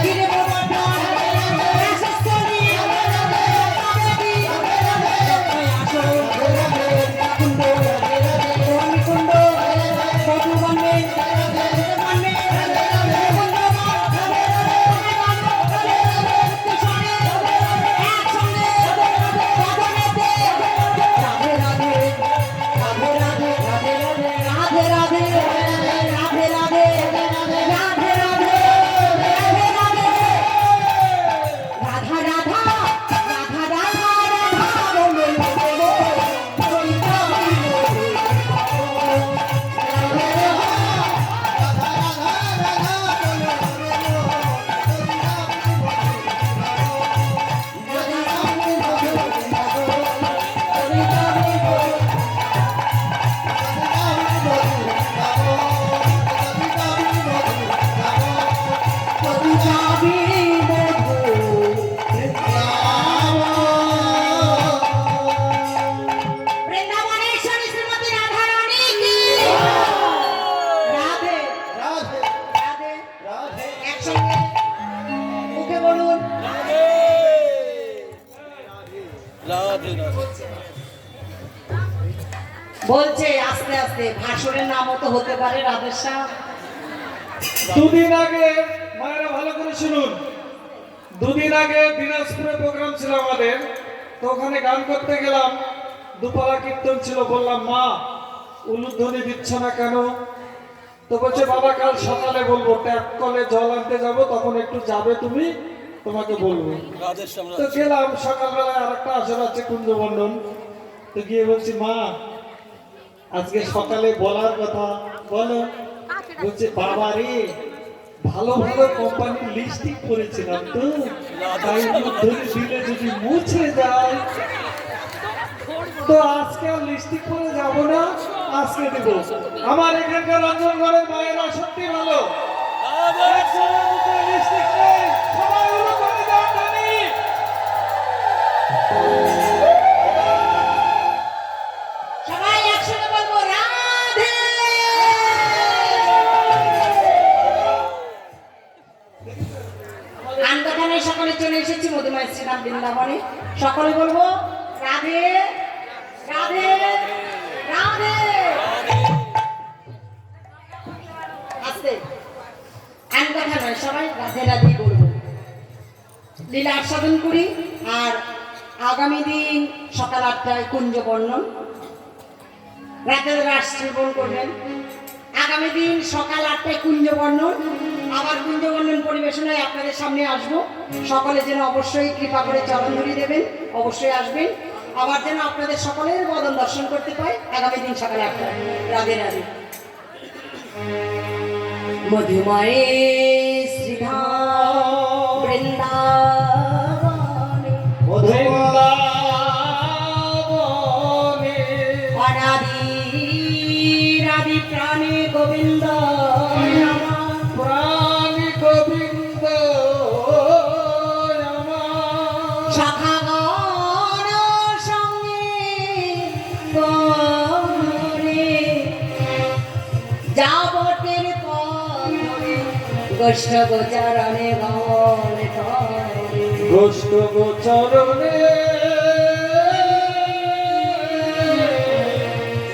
[SPEAKER 1] গিরি গোবর্ধন রাসস্থলী রাধাদেবী আসো কুণ্ড কুণ্ড মধুবন মে বন মে বৃন্দাবনেশ্বরী শ্রীমতী রাধা রানী কি রাধে রাধে রাধে একসঙ্গে মুখে বলুন
[SPEAKER 4] রাধে রাধে
[SPEAKER 1] বলছে আস্তে আস্তে ভাসুরের নামও তো হতে পারে রাধেশ্যাম।
[SPEAKER 7] দুদিন আগে মায়েরা ভালো করে শুনুন, দুদিন আগে দিনাজপুরে প্রোগ্রাম ছিল আমাদের, তো ওখানে গান করতে গেলাম, দুপালা কীর্তন ছিল। বললাম মা উলুধ্বনি দিচ্ছ না কেন? তো বলছে বাবা কাল সকালে বলবো, ট্যাপ কলে জল আনতে যাবো, তখন একটু যাবে তুমি, তোমাকে বলবো।
[SPEAKER 4] রাধের সামনে
[SPEAKER 7] তো গেলাম, সকালবেলায় আরেকটা আসর আছে কুঞ্জবর্ণন, তো গিয়ে বলছি মা আজকে সকালে বলার কথা বলো। বলছে বাবা রে ভালো ভালো কোম্পানির লিস্টিং করেছিলাম তো, তাই ধরে দিলে যদি মুছে যায়, তো আজকে আর লিস্টিং করে যাব না, আজকে দেবো। আমার এখানকার রঞ্জনগড়ের মায়েরা সত্যি ভালো, একজনের মুখে লিপস্টিক নেই, সবাই উলু করে দাও টানি।
[SPEAKER 1] সবাই একসঙ্গে বলবো রাধে। আনন্দখানায় সকলে চলে এসেছি মধুময় শ্রীরাম বৃন্দাবনে, সকলে বলবো রাধে রাধে রাধে। আস্তে আনন্দখা নয়, সবাই রাধে রাধে বলবো, লীলা আস্বাদন করি। আর আগামী দিন সকাল 8টায় কুঞ্জ বর্ণন, রাতে রাস শ্রবণ করবেন। আগামী দিন সকাল 8টায় কুঞ্জ বর্ণন, আবার কুঞ্জ বর্ণন পরিবেশনায় আপনাদের সামনে আসব। সকলে যেন অবশ্যই কৃপা করে চরণ ধরি দেবেন, অবশ্যই আসবেন। আবার যেন আপনাদের সকলের বদন দর্শন করতে পাই আগামী দিন সকাল 8টায়। রাধে রাধে। মধুময় শ্রীধাম বৃন্দাবনে
[SPEAKER 7] বৃন্দাবনে
[SPEAKER 1] অনাদি রাধি প্রাণী গোবিন্দ আমার।
[SPEAKER 7] প্রাণী গোবিন্দ আমার।
[SPEAKER 1] শাখাগণ সঙ্গে করে যাবতের পথে গোষ্ঠ গোচরণে গমন করে।
[SPEAKER 7] গোষ্ঠ গোচরণে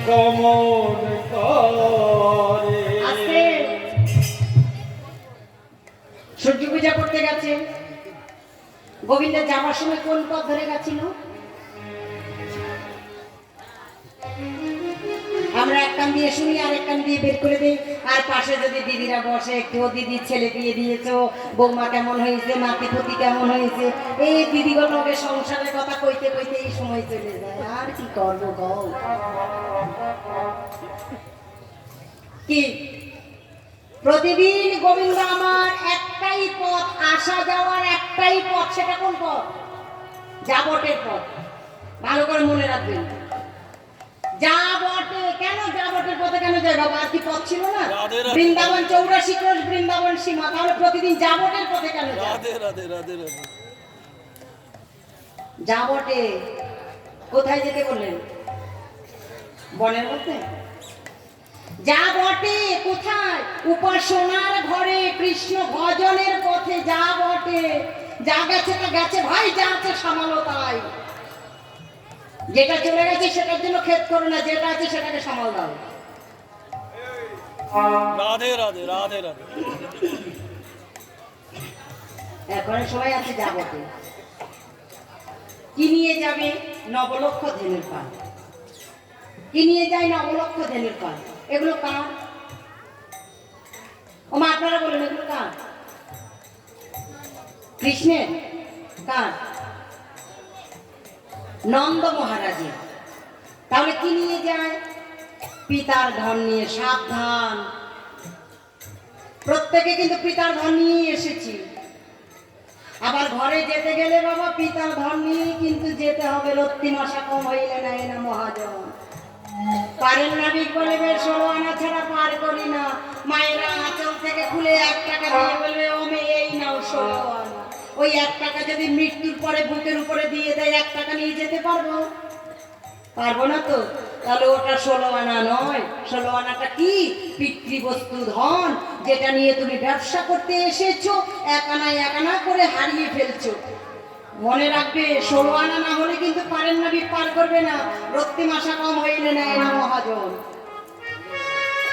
[SPEAKER 7] গমন করে।
[SPEAKER 1] আস্তে সূর্য পূজা করতে গেছে, গোবিন্দের যাওয়ার সময় কোন পথ ধরে গেছিল? আমরা এক কান দিয়ে শুনি আর এক কান দিয়ে বের করে দিই। আর পাশে যদি দিদিরা বসে, একটু দিদির ছেলে বিয়ে দিয়েছো, বৌমা কেমন হয়েছে, নাতিপুতি কেমন হয়েছে, এই দিদিগুলোকে সংসারের কথা কইতে কইতে এই সময় চলে যায়। আর কি করবো গো? কি প্রতিদিন গোবিন্দ আমার একটাই পথ, আসা যাওয়ার একটাই পথ। সেটা কোন পথ? যাবটের পথ। ভালো করে মনে রাখবেন। যা বটে কেন, যা বটের পথে কেন যায় বাবা? আর কি পথ ছিল না?
[SPEAKER 4] রাধে রাধে।
[SPEAKER 1] বৃন্দাবন 84 ক্রোশ বৃন্দাবন সীমা, তাহলে প্রতিদিন যা বটের পথে কেন যায়?
[SPEAKER 4] রাধে রাধে রাধে রাধে।
[SPEAKER 1] যা বটে কোথায় যেতে বললেন? বনের মধ্যে। যা বটে কোথায়? উপাসনার ঘরে, কৃষ্ণ ভজনের পথে যা বটে। যা গেছে তা গেছে ভাই, যা আছে সামালো তাই। যেটা চলে গেছে সেটার জন্য খেদ করো না, যেটা আছে সেটাকে সামাল দাও।
[SPEAKER 4] রাধে রাধে রাধে রাধে।
[SPEAKER 1] এখন সবাই আছে যা বটে। কি নিয়ে যাবে? নবলক্ষ ধেনুর পাল। কি নিয়ে যায়? নবলক্ষ ধেনুর পাল। এগুলো কার? ও মা, আপনারা বলেন এগুলো কার? কৃষ্ণের? কার? নন্দ মহারাজের। তাহলে কি নিয়ে যায়? পিতার ধন নিয়ে। সাবধান, প্রত্যেকে কিন্তু পিতার ধন নিয়ে এসেছি। আবার ঘরে যেতে গেলে বাবা পিতার ধন নিয়ে কিন্তু যেতে হবে। রত্তি মশা কম হইলে নাই না মহাজন। পারেন না বিক বলে 16 আনা ছাড়া পার করি না। মায়েরা আঁচল থেকে খুলে 1 টাকা দিয়ে বলবে ও মেয়ে এই নাও 16 আনা। ওই 1 টাকা যদি মৃত্যুর পরে বুকের উপরে দিয়ে দেয় 1 টাকা নিয়ে যেতে পারবো? পারবো না তো। তাহলে ওটা 16 আনা নয়। 16 আনাটা কি? পিতৃবস্তু ধন, যেটা নিয়ে তুমি ব্যবসা করতে এসেছো। 1 আনা করে হারিয়ে ফেলছো। মনে রাখবে, 16 আনা না হলে কিন্তু পারেন না বিক পার করবে না। রক্তি মাসা কম হইলে নেয় না মহাজন।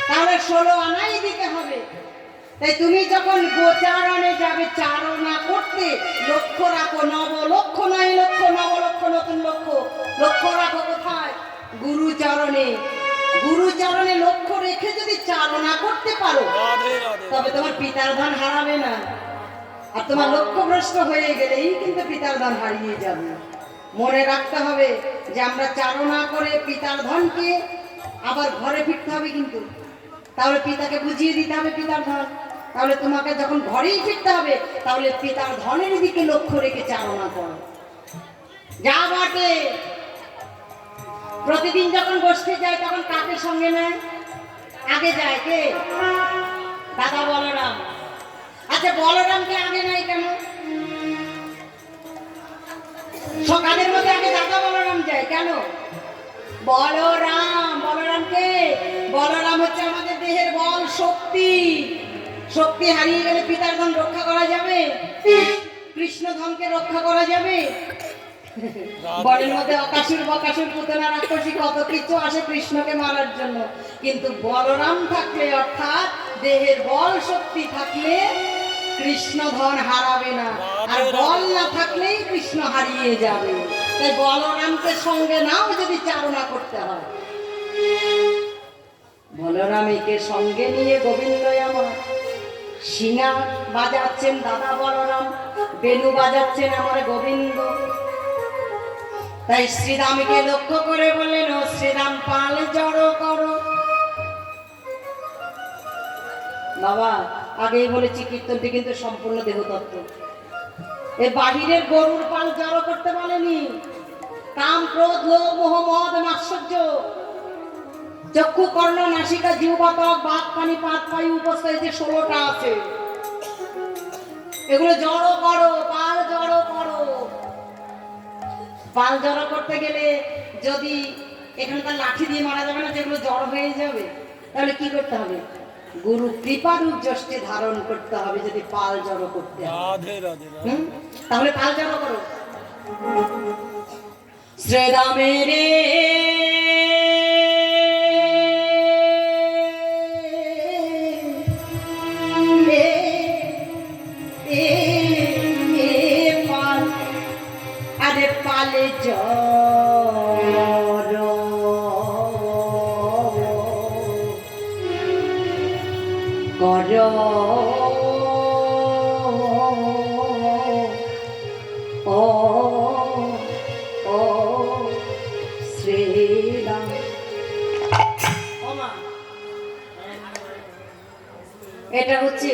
[SPEAKER 1] তাহলে 16 আনাই দিতে হবে। তাই তুমি যখন গোচারণে যাবে চারণা করতে, লক্ষ্য রাখো নবলক্ষ নয় লক্ষ, নবলক্ষ নতুন লক্ষ্য। লক্ষ্য রাখো কোথায়? গুরুচরণে। গুরুচরণে লক্ষ্য রেখে যদি চারণা করতে পারো
[SPEAKER 4] রাধে রাধে।
[SPEAKER 1] তবে তোমার পিতার ধন হারাবে না। আর তোমার লক্ষ্যভ্রষ্ট হয়ে গেলেই কিন্তু পিতার ধন হারিয়ে যাবে। মনে রাখতে হবে যে আমরা চারণা করে পিতার ধনকে আবার ঘরে ফিরতে হবে কিন্তু। তাহলে পিতাকে বুঝিয়ে দিতে হবে পিতার ধন। তাহলে তোমাকে যখন ঘরেই ফিরতে হবে তাহলে পিতার ধনের দিকে লক্ষ্য রেখে চারণা করো। যা বটে প্রতিদিন যখন বসতে যায় তখন কাকে সঙ্গে নেয়? আগে যায় কে? দাদা বলরাম। আচ্ছা, বলরামকে আগে নেয় কেন? সকালের মধ্যে আগে দাদা বলরাম যায় কেন? বলরাম। বলরামকে? বলরাম হচ্ছে আমাদের দেহের বল, শক্তি। শক্তি হারিয়ে গেলে পিতার ধন রক্ষা করা যাবে? কৃষ্ণ ধনকে রক্ষা করা যাবে? বনের মধ্যে অকাসুর বকাসুর পুতনা রাক্ষসী কত কিছু আসে কৃষ্ণকে মারার জন্য, কিন্তু বলরাম থাকলে অর্থাৎ দেহের বল শক্তি থাকলে কৃষ্ণ ধন হারাবে না। আর বল না থাকলেই কৃষ্ণ হারিয়ে যাবে। তাই বলরামকে সঙ্গে নাও যদি চারণা করতে হয়। বলরামকে সঙ্গে নিয়ে গোবিন্দ আমার শিঙা বাজাচ্ছেন দাদা বলরাম, বেনু বাজাচ্ছেন আমার গোবিন্দ। তাই শ্রীরামকে লক্ষ্য করে বললেন, ও শ্রীরাম পাল জড়ো করো। বাবা আগেই বলেছি কীর্তনটি কিন্তু সম্পূর্ণ দেহতত্ত্ব। এ বাহিরের গরুর পাল জড়ো করতে বলেনি। কাম, ক্রোধ, লোভ, মোহ, মদ, মাৎসর্য, চক্ষু, কর্ণ, নাসিকা, জিহ্বা, ত্বক, বাক, পানি, পাত, পায়ু, উপস্থ, এই যে 16টা আছে, এগুলো জড়ো করো, পাল জড়ো করো। পাল জড়ো করতে গেলে যদি এখানে তার লাঠি দিয়ে মারা যাবে না, যেগুলো জড়ো হয়ে যাবে, তাহলে কি করতে হবে? গুরু কৃপারূপ যষ্টে ধারণ করতে হবে যদি পাল জড়ো করতে হয়।
[SPEAKER 4] রাধে রাধে রাধে।
[SPEAKER 1] তাহলে পাল জড়ো করো। শ্রীরামের পাল, আরে পালে জড়ো করো ও ও শ্রীরাম। এটা হচ্ছে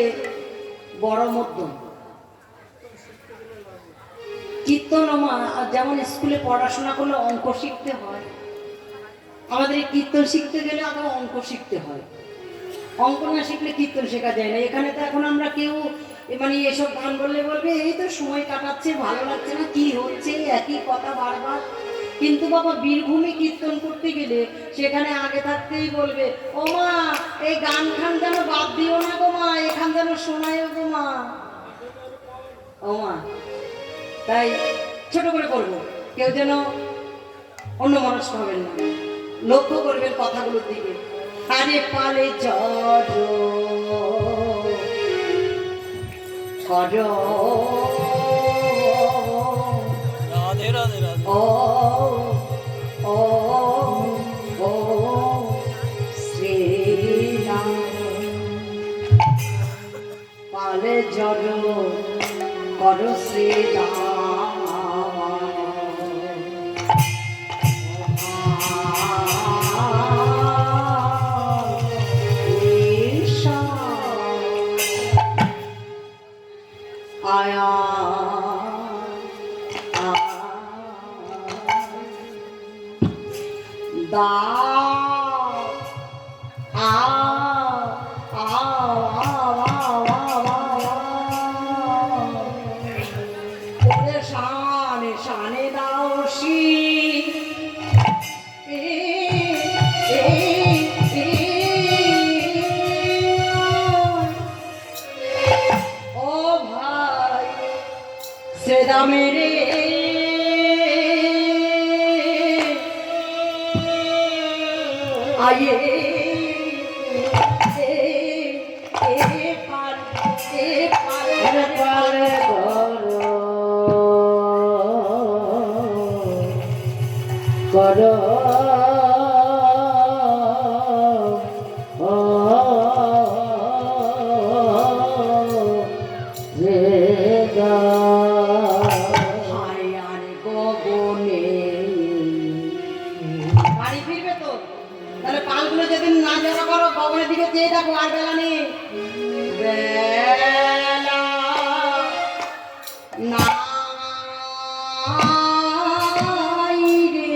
[SPEAKER 1] বড় মধ্যম। কীর্তন যেমন স্কুলে পড়াশোনা করলে অঙ্ক শিখতে হয়, আমাদের এই কীর্তন শিখতে গেলে আগে অঙ্ক শিখতে হয়। অঙ্ক না শিখলে কীর্তন শেখা যায় না। এখানে তো এখন আমরা কেউ মানে এসব গান বললে বলবে এই তো সময় কাটাচ্ছে, ভালো লাগছে না, কি হচ্ছে একই কথা বারবার। কিন্তু বাবা বীরভূমে কীর্তন করতে গেলে সেখানে আগে থাকতেই বলবে, ও মা এই গান খান যেন বাদ দিও না গো মা, এখান যেন শোনায় গো মা। ও মা, তাই ছোট করে করবো, কেউ যেন অন্য মানুষ হবেন না, লক্ষ্য করবেন কথাগুলোর দিকে। আরে পালে জড় কর
[SPEAKER 4] রাধে রাধে রাধে
[SPEAKER 1] ও ও ও শ্রীরাম, পালে জড় কর শ্রীরাম। আয়া দা আ ওরে শানে শানে দাও শি ও ভাই শ্রেদা মেরে আয়ে পাল পাল কর বাড়ি ফিরবে তো, তাহলে পালগুলো যেদিন না জড়ো করো ভবনের দিকে চেয়ে দেখো, আর বেলা নেই, বেলা নাই রে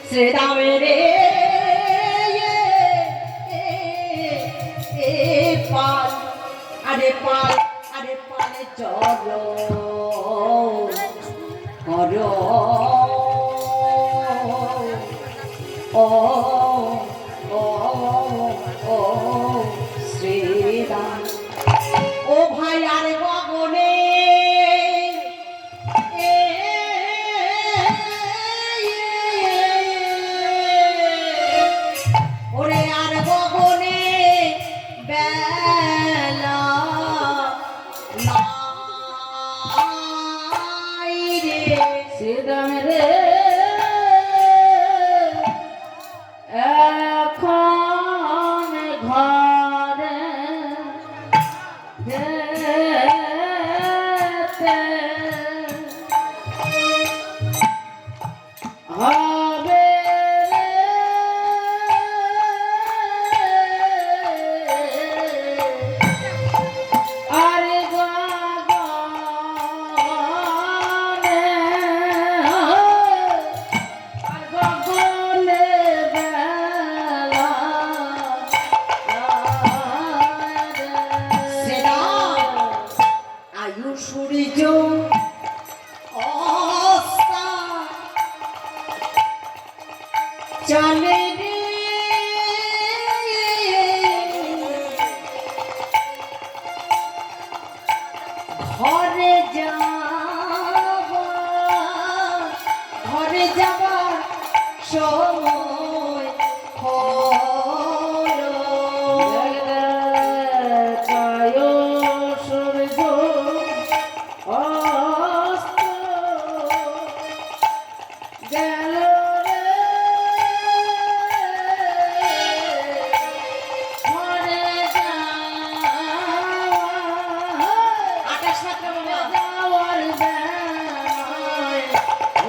[SPEAKER 1] শ্রীরামে রে পাল, আরে পাল, আরে পালে চলো করো ও ও ও শ্রীরাম। ও ভাই আরে গগনে ওরে আর গগনে বেলা নাই রে শ্রীরাম রে, এখন ঘরে যেতে হবে আরে গগনে আর গগনে বেলা সেরা আয়ু সূর্য অস্তা চলে রে ঘরে যাবার সময় হলো সূর্য অস্ত গেল রে ঘরে আকাশ মাত্রা যাওয়ার বেলায় ও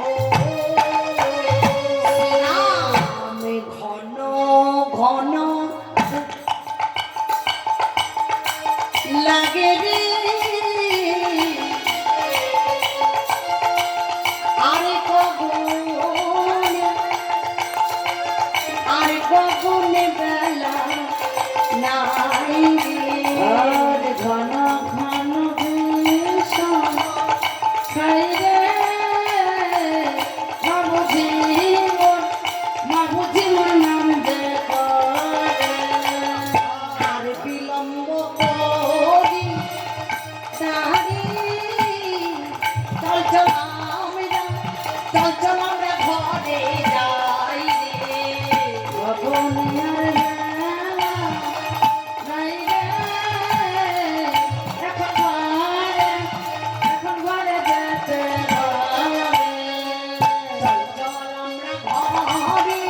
[SPEAKER 1] চল চল আমরা ঘরে যাই রে
[SPEAKER 3] এখন আর বেলা নাই রে, এখন ঘরে যেতে হবে।
[SPEAKER 1] চল চল আমরা ঘরে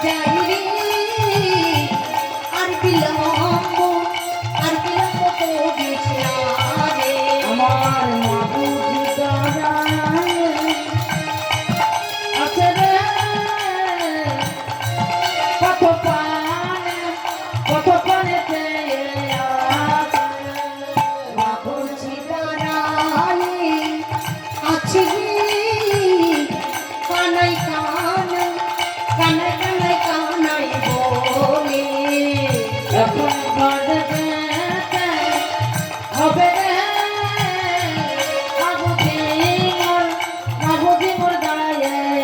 [SPEAKER 1] যাই রে আর বিলম্ব করিস না রে
[SPEAKER 3] আমার মাবুদ দাঁড়ায় আছে রে, কত পানেতে আছে।
[SPEAKER 1] বাবুজি দাঁড়াই আছি কানাই কানাই বলে
[SPEAKER 3] এখন ঘরে যেতে হবে রে, মাবুদি মোর দাঁড়ায়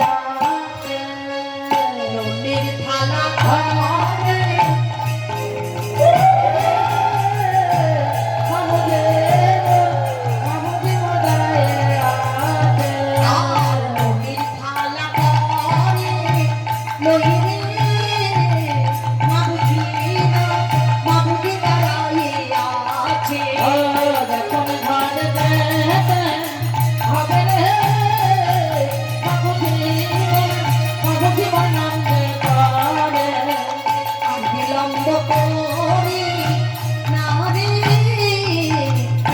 [SPEAKER 3] আছে।
[SPEAKER 1] নদীর থালা ঘরে
[SPEAKER 3] মাবুদি মোর দাঁড়ায় আছে।
[SPEAKER 1] নদীর থালা ঘরে লই রে মাবুজি দাঁড়াই আছে
[SPEAKER 3] এখন ঘরে যেতে হবে রে, মাবুদি মোর নাম করে।
[SPEAKER 1] আর বিলম্ব করি না রে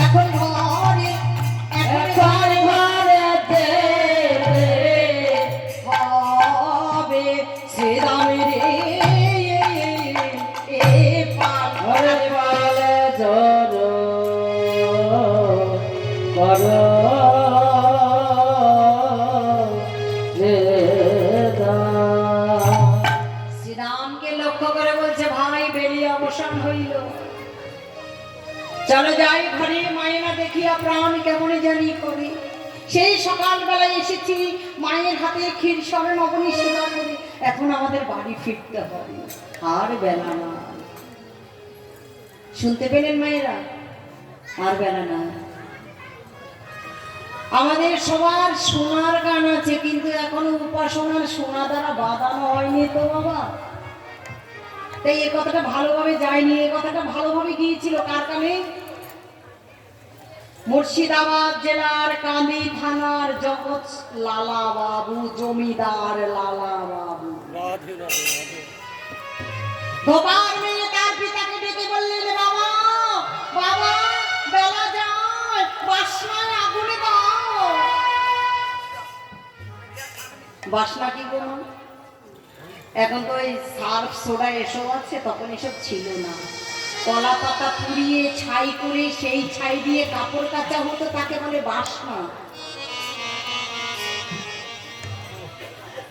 [SPEAKER 1] এখন ঘরে
[SPEAKER 3] এখন ঘরে যেতে
[SPEAKER 1] হবে শ্রীরামের এ পাল
[SPEAKER 3] ঘরে পালে জর কর
[SPEAKER 1] শ্রীরামকে লক্ষ্য করে বলছে ভাই বেরিয়ে অবসান হইল চলো যাই ঘরে মায়েরা দেখিয়া প্রাণ কেমন জানি করি সেই সকালবেলায় এসেছি মায়ের হাতে ক্ষীর স্মরণ অবনী সেবা করে এখন আমাদের বাড়ি ফিরতে হবে আর বেলা না শুনতে পেলেন মায়েরা আর বেলা না আমাদের সবার সোনার গান আছে কিন্তু এখনো উপাসনার সোনা দ্বারা বাঁধানো হয়নি তো বাবা তাই এ কথাটা ভালোভাবে যায়নি এ কথাটা ভালোভাবে গিয়েছিল কার কানে মুর্শিদাবাদ জেলার কান্দি থানার জগৎ লালা বাবু জমিদার লালা বাবু
[SPEAKER 4] রাধে রাধে রাধে
[SPEAKER 1] ধোপার মেয়ে তার পিতাকে ডেকে বললেন বাবা বাবা বেলা যায় বাসনায় আগুনে দাও বাসনা কি গো মা? এখন তো এই সার্ফ সোডা এসব আছে তখন এসব ছিল না কলা পাতা পুড়িয়ে ছাই করে সেই ছাই দিয়ে কাপড় কাচা হতো তাকে বলে বাসনা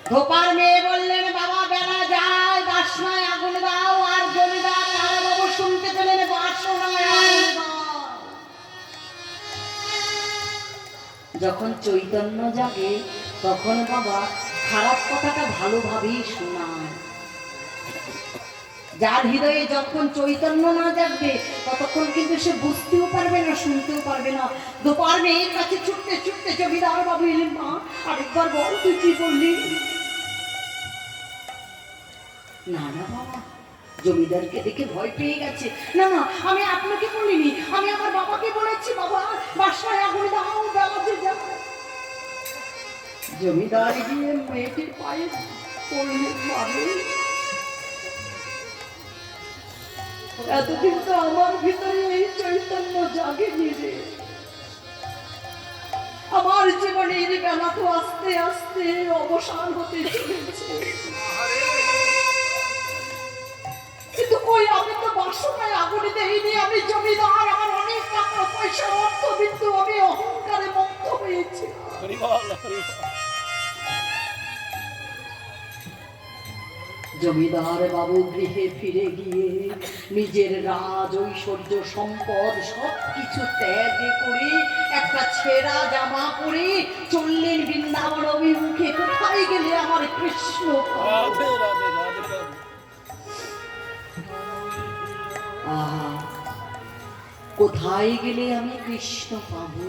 [SPEAKER 1] ধোপার মেয়ে বললেন বাবা বেলা যায় বাসনায় আগুন দাও আর জমিদার লালা বাবু শুনতে পেলেন বাসনায় আগুন দাও। যখন চৈতন্য জাগে তখন বাবা খারাপ কথাটা ভালোভাবেই শোনায় যার হৃদয়ে যখন চৈতন্য না জাগবে ততক্ষণ কিন্তু সে বুঝতেও পারবে না শুনতেও পারবে না দোপার মেয়ের কাছে ছুটতে ছুটতে জমিদার বাবু এলেন মা আরেকবার বল তুই কি বললি না না বাবা জমিদারকে দেখে ভয় পেয়ে গেছে না না আমি আপনাকে বলিনি আমি আমার বাবাকে বলেছি বাবা বাসায় আগুন দাও বেলা যে যাবে জমিদার গিয়ে মেয়েটির পায়ে পড়লেন মানুষ এতদিন তো আমার ভিতরে এই চৈতন্য জাগেনি রে আমার জীবনের বেলা তো আস্তে আস্তে অবসান হতে চলেছে কিন্তু কই আমি তো বাসনায় আগুনে দেইনি আমি জমিদার আমার অনেক টাকা পয়সা অর্থ কিন্তু আমি অহংকারে মুক্ত হয়েছি
[SPEAKER 4] হরিবল হরিবল
[SPEAKER 1] জমিদার বাবু গৃহে ফিরে গিয়ে নিজের রাজ ঐশ্বর্য সম্পদ সবকিছু ত্যাগ করে একটা ছেঁড়া জামা পরে চললেন বৃন্দাবন অভিমুখে কোথায় গেলে আমার কৃষ্ণ
[SPEAKER 4] রাধে রাধে রাধে রাধে
[SPEAKER 1] আহা কোথায় গেলে আমি কৃষ্ণ পাবো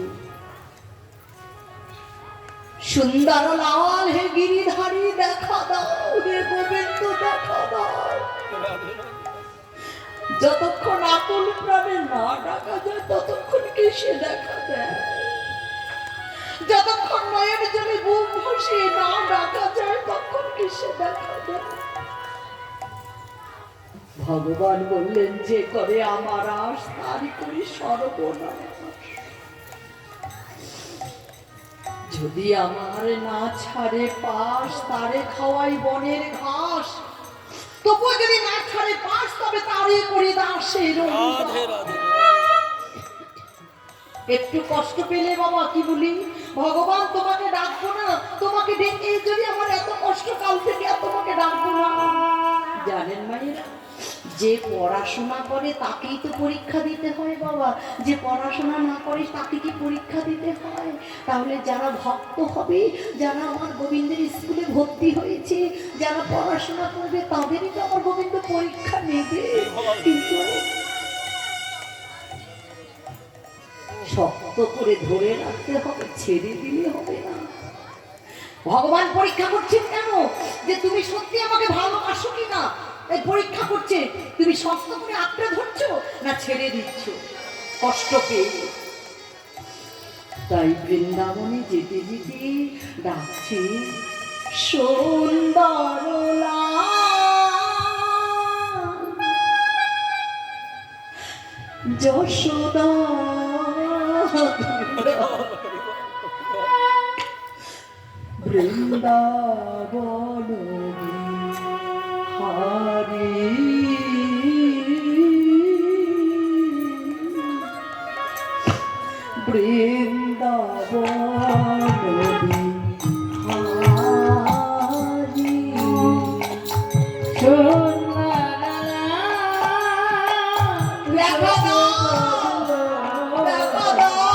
[SPEAKER 1] সুন্দর লাল হে গিরিধারী দেখা দাও, হে গোবিন্দ দেখা দাও। যতক্ষণ আকুল প্রাণে না ডাকা যায় ততক্ষণ কি সে দেখা দেয়? যতক্ষণ নয়ন জলে বুক ভাসিয়ে না ডাকা যায় তখন কি সে দেখা দেয়? ভগবান বললেন যে করে আমার আশ তারই করি সর্বনাশ। যদি আমার না ছাড়ে পাশ তারে খাওয়াই বনের ঘাস, তবুও যদি না ছাড়ে পাশ তবে তারই করি দাসের
[SPEAKER 4] রাধে রাধে
[SPEAKER 1] একটু কষ্ট পেলে বাবা কি বলি, ভগবান তোমাকে ডাকবো না, তোমাকে ডেকে যদি আমার এত কষ্ট কাল থেকে আর তোমাকে ডাকবো না। জানেন মায়েরা, যে পড়াশোনা করে তাকেই তো পরীক্ষা দিতে হয় বাবা, যে পড়াশোনা না করে তাকে কি পরীক্ষা দিতে হয়? তাহলে যারা ভক্ত হবে, যারা আমার গোবিন্দের স্কুলে ভর্তি হয়েছে, যারা পড়াশোনা করবে তাদেরই তো আমার গোবিন্দ পরীক্ষা নেবে। কিন্তু শক্ত করে ধরে রাখতে হবে, ছেড়ে দিলে হবে না। ভগবান পরীক্ষা করছেন কেন? যে তুমি সত্যি আমাকে ভালোবাসো কিনা, এই পরীক্ষা করছে। তুমি শক্ত করে আঁকড়ে ধরছো না ছেড়ে দিচ্ছ কষ্ট পেয়ে। তাই বৃন্দাবনে যেতে যেতে ডাকছে সুন্দর যশোদা বৃন্দাবন হারি বৃন্দাবন হারি দেখা দাও, দেখা দাও।